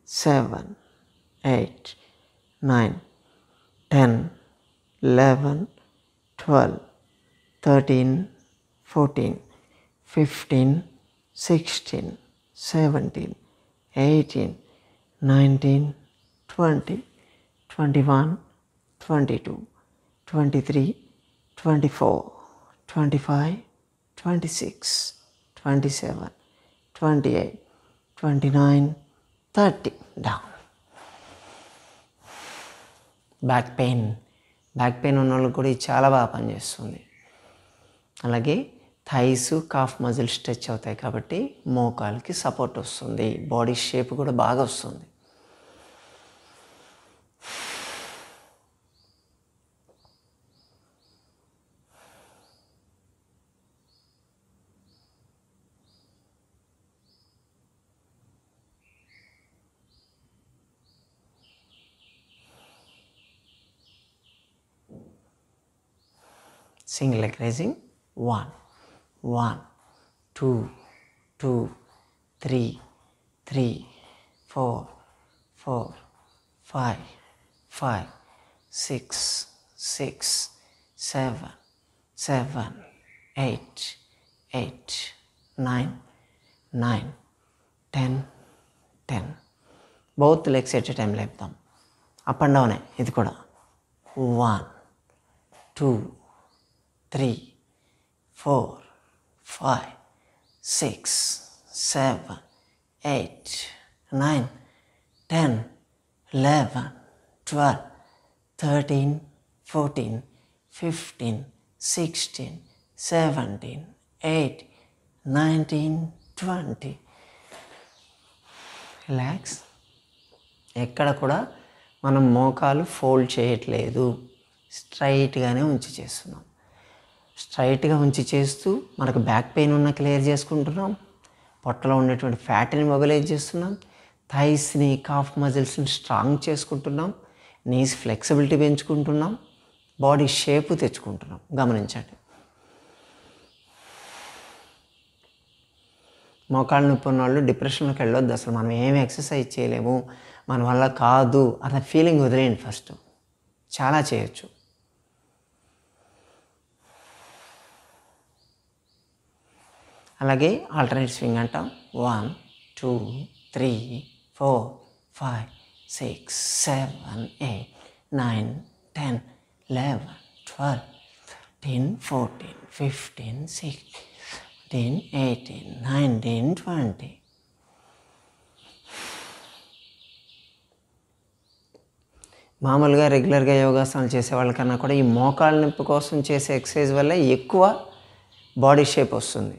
7 8 9 10 11 12, 13, 14, 15, 16, 17, 18, 19, 20, 21, 22, 23, 24, 25, 26, 27, 28, 29, 30. Down. Back pain ఉన్న వాళ్ళకి కూడా ఇది చాలా బాగా పనిచేస్తుంది. అలాగే థైస్, కాఫ్ మజిల్ స్ట్రెచ్ అవుతాయి కాబట్టి మోకాలకి సపోర్ట్ వస్తుంది, బాడీ షేప్ కూడా బాగా వస్తుంది. Single leg raising. 1, 1, 2, 2, 3, 3, 4, 4, 5, 5, 6, 6, 7, 7, 8, 8, 9, 9, 10, 10. Both legs at a time లేపుదాం. అప్ అండ్ డౌనే ఇది కూడా. 1, 2, 3, 4, 5, 6, 7, 8, 9, 10, 11, 12, 13, 14, 15, 16, 17, 18, 19, 20. రిలాక్స్. ఎక్కడ కూడా మనం మోకాలు ఫోల్డ్ చేయట్లేదు, స్ట్రైట్గానే ఉంచి చేస్తున్నాం. స్ట్రైట్గా ఉంచి చేస్తూ మనకు బ్యాక్ పెయిన్ ఉన్న క్లియర్ చేసుకుంటున్నాం, పొట్టలో ఉండేటువంటి ఫ్యాట్ని మొబిలైజ్ చేస్తున్నాం, థైస్ని, కాఫ్ మజిల్స్ని స్ట్రాంగ్ చేసుకుంటున్నాం, నీస్ ఫ్లెక్సిబిలిటీ పెంచుకుంటున్నాం, బాడీ షేప్ తెచ్చుకుంటున్నాం. గమనించండి. మోకాళ్ళ నొప్పి ఉన్న వాళ్ళు డిప్రెషన్లోకి వెళ్ళొద్దు. అసలు మనం ఏమి ఎక్సర్సైజ్ చేయలేము, మన వల్ల కాదు అన్న ఫీలింగ్ వదిలేయండి. ఫస్ట్ చాలా చేయొచ్చు. అలాగే ఆల్టర్నేట్ స్వింగ్ అంటాం. 1, 2, 3, 4, 5, 6, 7, 8, 9, 10, 11, 12, 13, 14, 15, 16, 17, 18, 19, 20. మామూలుగా రెగ్యులర్గా యోగాసనాలు చేసే వాళ్ళకన్నా కూడా ఈ మోకాళ్ళ నొప్పి కోసం చేసే ఎక్సర్సైజ్ వల్ల ఎక్కువ బాడీ షేప్ వస్తుంది.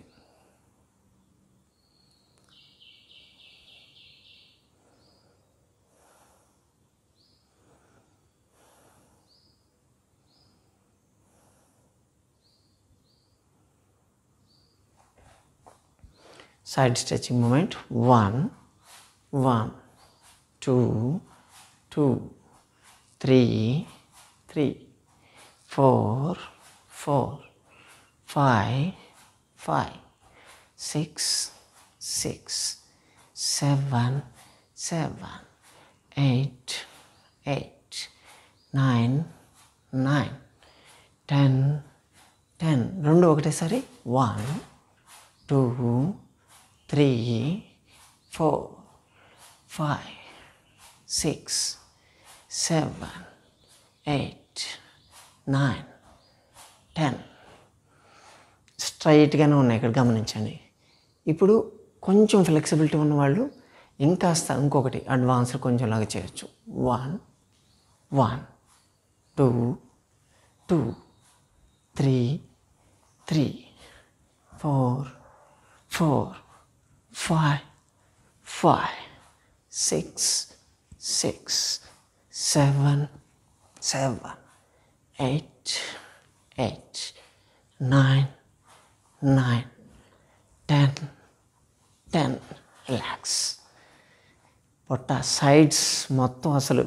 Side stretching movement. 1, 1, 2, 2, 3, 3, 4, 4, 5, 5, 6, 6, 7, 7, 8, 8, 9, 9, 10, 10. రెండు ఒకటేసారి. 1, 2, 3, 4, 5, 6, 7, 8, 9, 10. స్ట్రైట్గానే ఉన్నాయి ఇక్కడ, గమనించండి. ఇప్పుడు కొంచెం ఫ్లెక్సిబిలిటీ ఉన్నవాళ్ళు ఇంకొకటి అడ్వాన్స్ కొంచెం లాగా చేయొచ్చు. 1, 1, 2, 2, 3, 3, 4, 4, 5, 5, 6, 6, 7, 7, 8, 8, 9, 9, 10, 10. రిలాక్స్. పొట్ట సైడ్స్ మొత్తం అసలు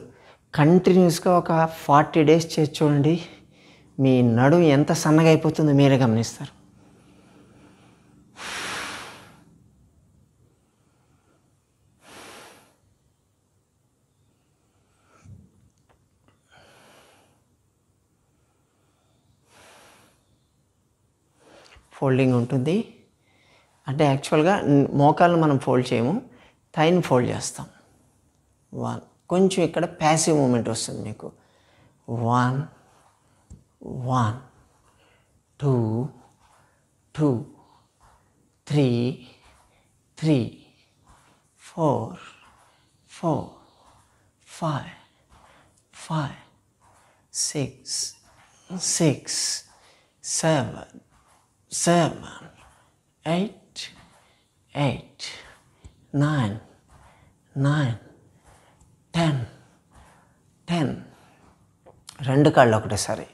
కంటిన్యూస్గా ఒక 40 days చేసి చూడండి, మీ నడుము ఎంత సన్నగా అయిపోతుందో మీరే గమనిస్తారు. ఫోల్డింగ్ ఉంటుంది. అంటే యాక్చువల్గా మోకాలను మనం ఫోల్డ్ చేయము, థైని ఫోల్డ్ చేస్తాం. 1 కొంచెం ఇక్కడ ప్యాసివ్ మూమెంట్ వస్తుంది మీకు. 1 1 2 2 3 3 4 4 5 5 6 6 7 7 8 8 9 9 10 10. రెండు కాళ్ళు ఒకటేసారి.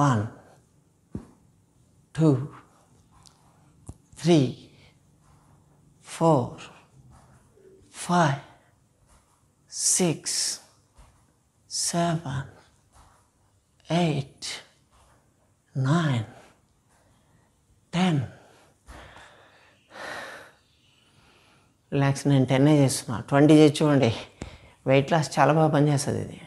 1 2 3 4 5 6 7 8 9 10. రిలాక్స్. నేను 10 చేస్తున్నా, 20 చేసి చూడండి. వెయిట్ లాస్ చాలా బాగా పనిచేస్తుంది ఇది.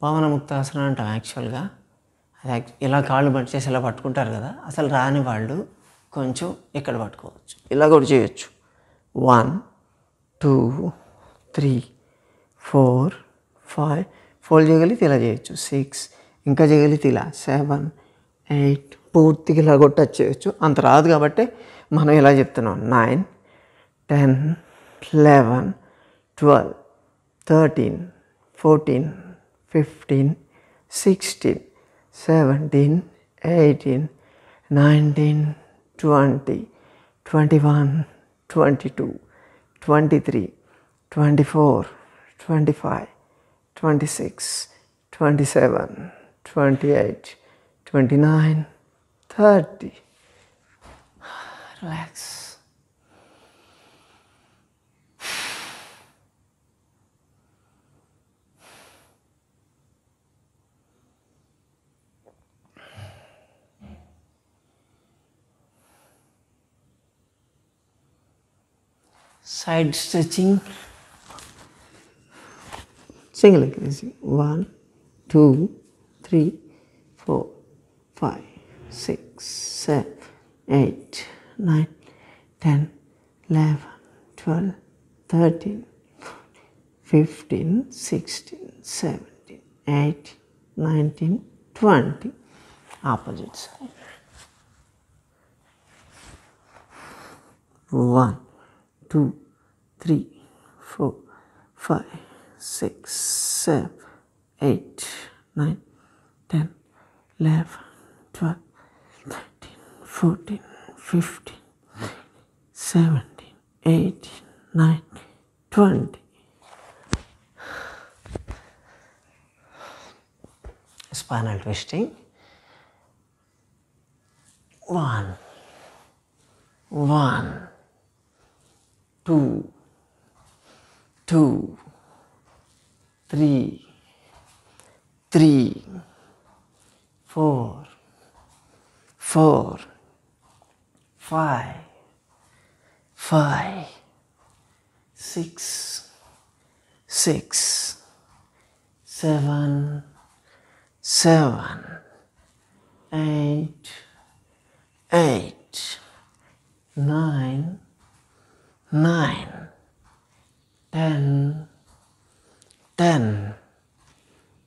పవన ముక్తాసనం అంటాం యాక్చువల్గా. అది ఇలా కాళ్ళు చేసి ఇలా పట్టుకుంటారు కదా, అసలు రాని వాళ్ళు కొంచెం ఇక్కడ పట్టుకోవచ్చు, ఇలా కూడా చేయొచ్చు. 1 2 3 4 5 ఫోల్డ్ చేయగలిగితే ఇలా చేయొచ్చు. 6 ఇంకా చేయగలిగితే ఇలా 7 8 పూర్తిగా ఇలా కూడా టచ్ చేయొచ్చు. అంత రాదు కాబట్టి మనం ఇలా చెప్తున్నాం. 9 10 11 12 13 14 15 16 17 18 19 20 21 22 23 24 25 26 27 28 29 30. Relax. Side stretching. Single leg raising. 1 2 3 4 5 6 7 8 9 10 11 12 13 15 16 17 18 19 20. Opposite side. 1 2 3 4 5 6 7 8 9 10 11 12 13 14 15 17 18 19 20. Spinal twisting. 1 1 2 2 3 3 4 4 5 5 6 6 7 7 8 8 9 9 10 10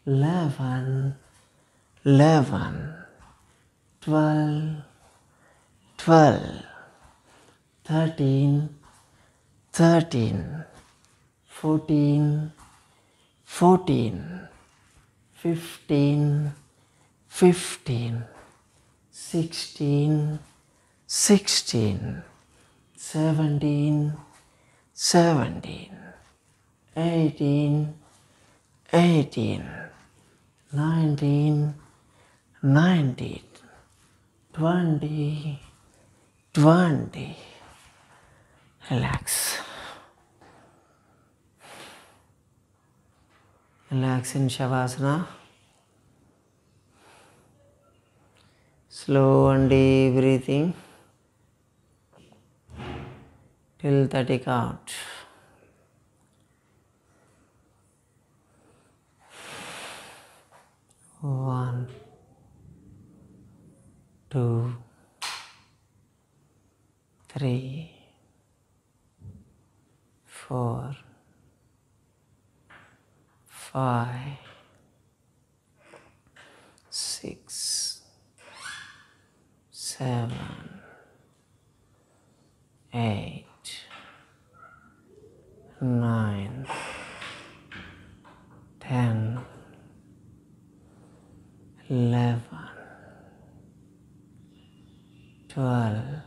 11 11 12 12 13 13 14 14 15 15 16 16 17 17 18 18 19 19 20 20. Relax. Relax in Shavasana. Slow and deep breathing. till 30 count. 1, 2, 3, 4, 5, 6, 7, 8, 9, 10, 11, 12,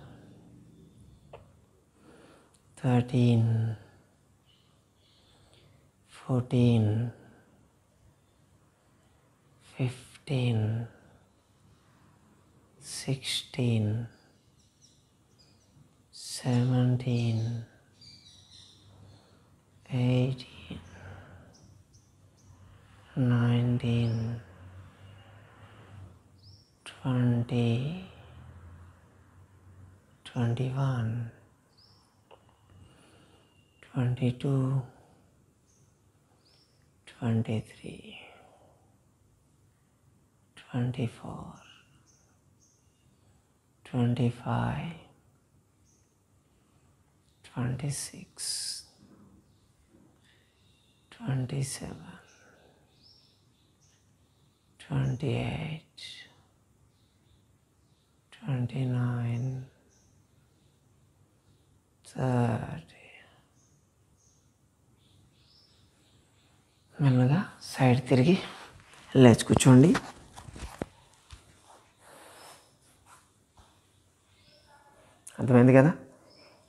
13, 14, 15, 16, 17, 18, 19, 20, 21, 22, 23, 24, 25, 26, 27, 28, 29, 30. మెల్లగా సైడ్ తిరిగి లేచి కూర్చోండి. అర్థమైంది కదా?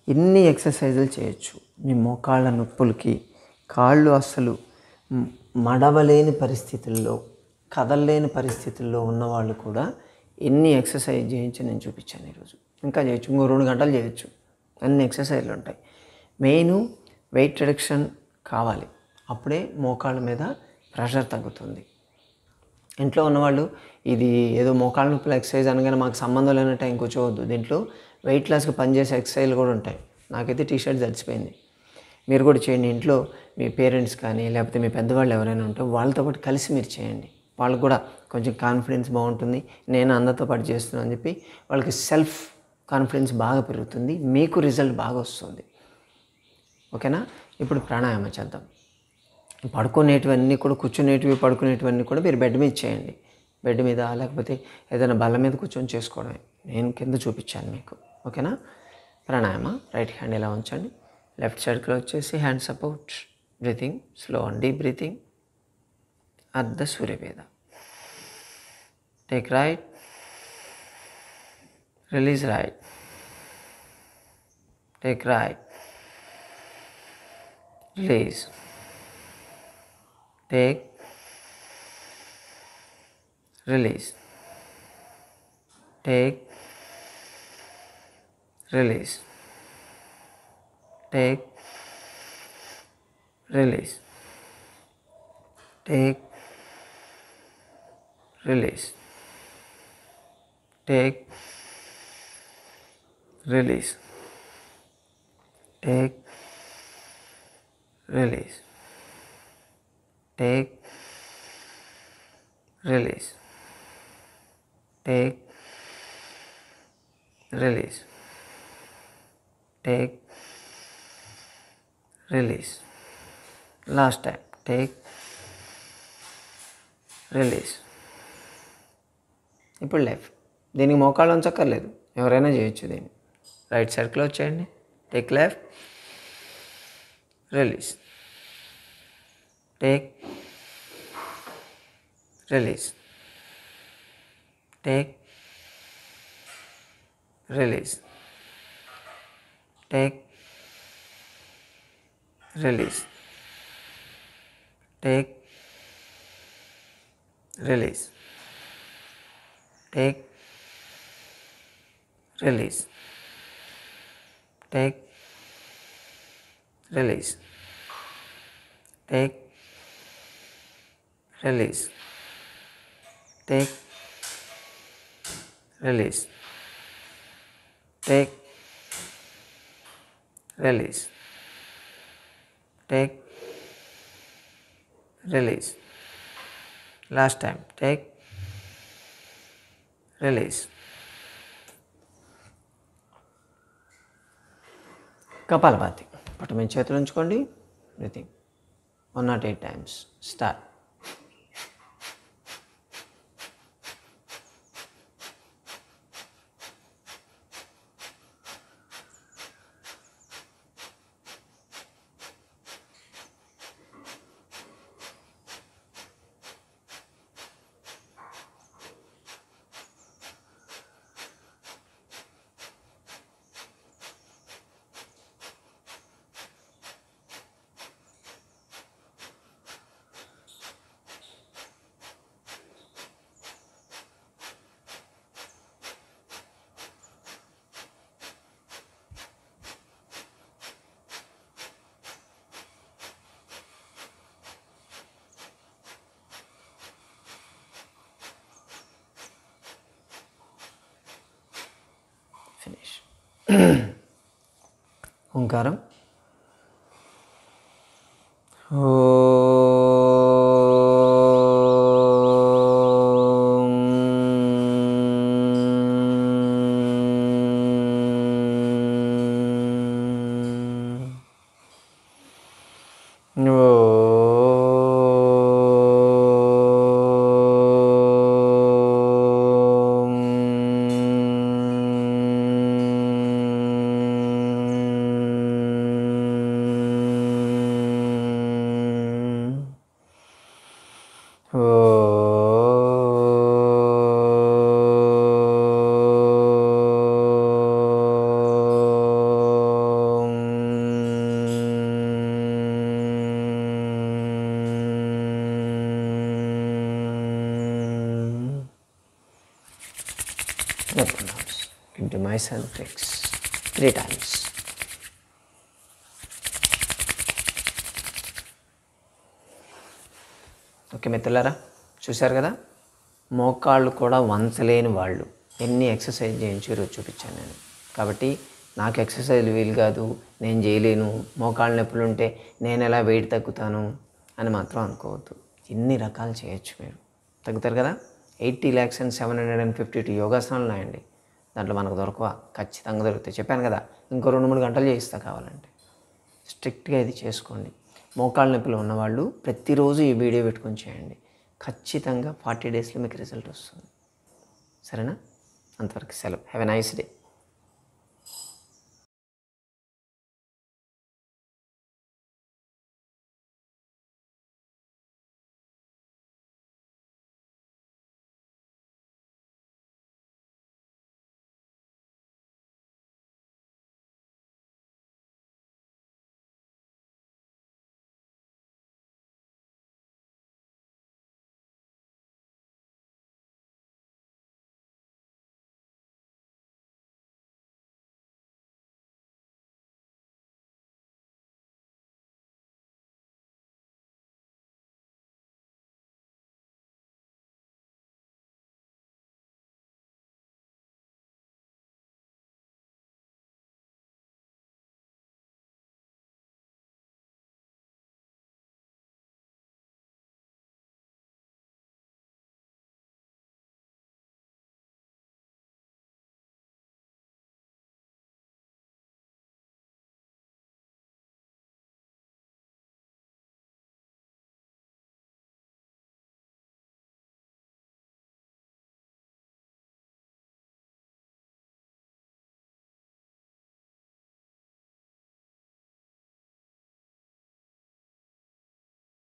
ఇన్ని ఎక్సర్సైజులు చేయొచ్చు. మీ మోకాళ్ళ నొప్పులకి, కాళ్ళు అస్సలు మడవలేని పరిస్థితుల్లో, కదలలేని పరిస్థితుల్లో ఉన్నవాళ్ళు కూడా ఎన్ని ఎక్సర్సైజ్ చేయించి నేను చూపించాను ఈరోజు. ఇంకా చేయొచ్చు, ఇంకో 2 గంటలు చేయొచ్చు. అన్ని ఎక్సర్సైజ్లు ఉంటాయి. మెయిన్ వెయిట్ రిడక్షన్ కావాలి, అప్పుడే మోకాళ్ళ మీద ప్రెషర్ తగ్గుతుంది. ఇంట్లో ఉన్నవాళ్ళు ఇది ఏదో మోకాళ్ళ నొప్పుల ఎక్సర్సైజ్ అనగానే మాకు సంబంధం లేనట్టు టైం కూర్చోవద్దు. దీంట్లో వెయిట్ లాస్కి పనిచేసే ఎక్సర్సైజ్లు కూడా ఉంటాయి. నాకైతే టీషర్ట్ తడిచిపోయింది. మీరు కూడా చేయండి. ఇంట్లో మీ పేరెంట్స్ కానీ లేకపోతే మీ పెద్దవాళ్ళు ఎవరైనా ఉంటే వాళ్ళతో పాటు కలిసి మీరు చేయండి. వాళ్ళకు కూడా కొంచెం కాన్ఫిడెన్స్ బాగుంటుంది. నేను అందరితో పాటు చేస్తున్నాను అని చెప్పి వాళ్ళకి సెల్ఫ్ కాన్ఫిడెన్స్ బాగా పెరుగుతుంది. మీకు రిజల్ట్ బాగా వస్తుంది. ఓకేనా? ఇప్పుడు ప్రాణాయామం చేద్దాం. పడుకునేటివన్నీ కూడా, కూర్చునేటివి పడుకునేటివన్నీ కూడా మీరు బెడ్ మీద చేయండి. బెడ్ మీద లేకపోతే ఏదైనా బల్ల మీద కూర్చొని చేసుకోవడమే. నేను కింద చూపించాను మీకు. ఓకేనా? ప్రాణాయామ. రైట్ హ్యాండ్ ఇలా ఉంచండి. లెఫ్ట్ సైడ్ క్లోజ్ చేసి hand support. Breathing slow and deep breathing. అర్ధ సూర్యభేద. Take right, release right, take right, release, take, release, take, release, take, release, take, release, take, release, take, release, take, release, take, release, take, release. Last time. Take, release. ఇప్పుడు left. దీనికి మోకాళ్ళు ఉంచక్కర్లేదు, ఎవరైనా చేయొచ్చు. దీన్ని right side close చేయండి. Take left, release, take, release, take, release, take, release, take, release, take, release, take, release, take, release, take, release, take, release, take, release. Last time, take, release. Kapalbhati పట్టు మీ చేతులు ఉంచుకోండి. Breathing 108 times. Start. Finish. ఓంకారం. Open arms. Into myself flex 3 times. Okay మిత్రులారా, చూశారు కదా, మోకాళ్ళు కూడా వంచలేని వాళ్ళు ఎన్ని ఎక్సర్సైజ్ చేయించి ఈరోజు చూపించాను నేను. కాబట్టి నాకు ఎక్సర్సైజ్ వీలు కాదు, నేను చేయలేను, మోకాళ్ళ నొప్పులు ఉంటే నేను ఎలా వెయిట్ తగ్గుతాను అని మాత్రం అనుకోవద్దు. ఎన్ని రకాలు చేయొచ్చు, మీరు తగ్గుతారు కదా. 80,752 యోగాసనాలు ఉన్నాయండి. దాంట్లో మనకు దొరకవా? ఖచ్చితంగా దొరుకుతాయి. చెప్పాను కదా, ఇంకో 2-3 గంటలు చేయిస్తా కావాలంటే. స్ట్రిక్ట్గా ఇది చేసుకోండి. మోకాళ్ళ నొప్పులు ఉన్నవాళ్ళు ప్రతిరోజు ఈ వీడియో పెట్టుకొని చేయండి. ఖచ్చితంగా 40 daysలో మీకు రిజల్ట్ వస్తుంది. సరేనా? అంతవరకు సెలవు. Have a nice day.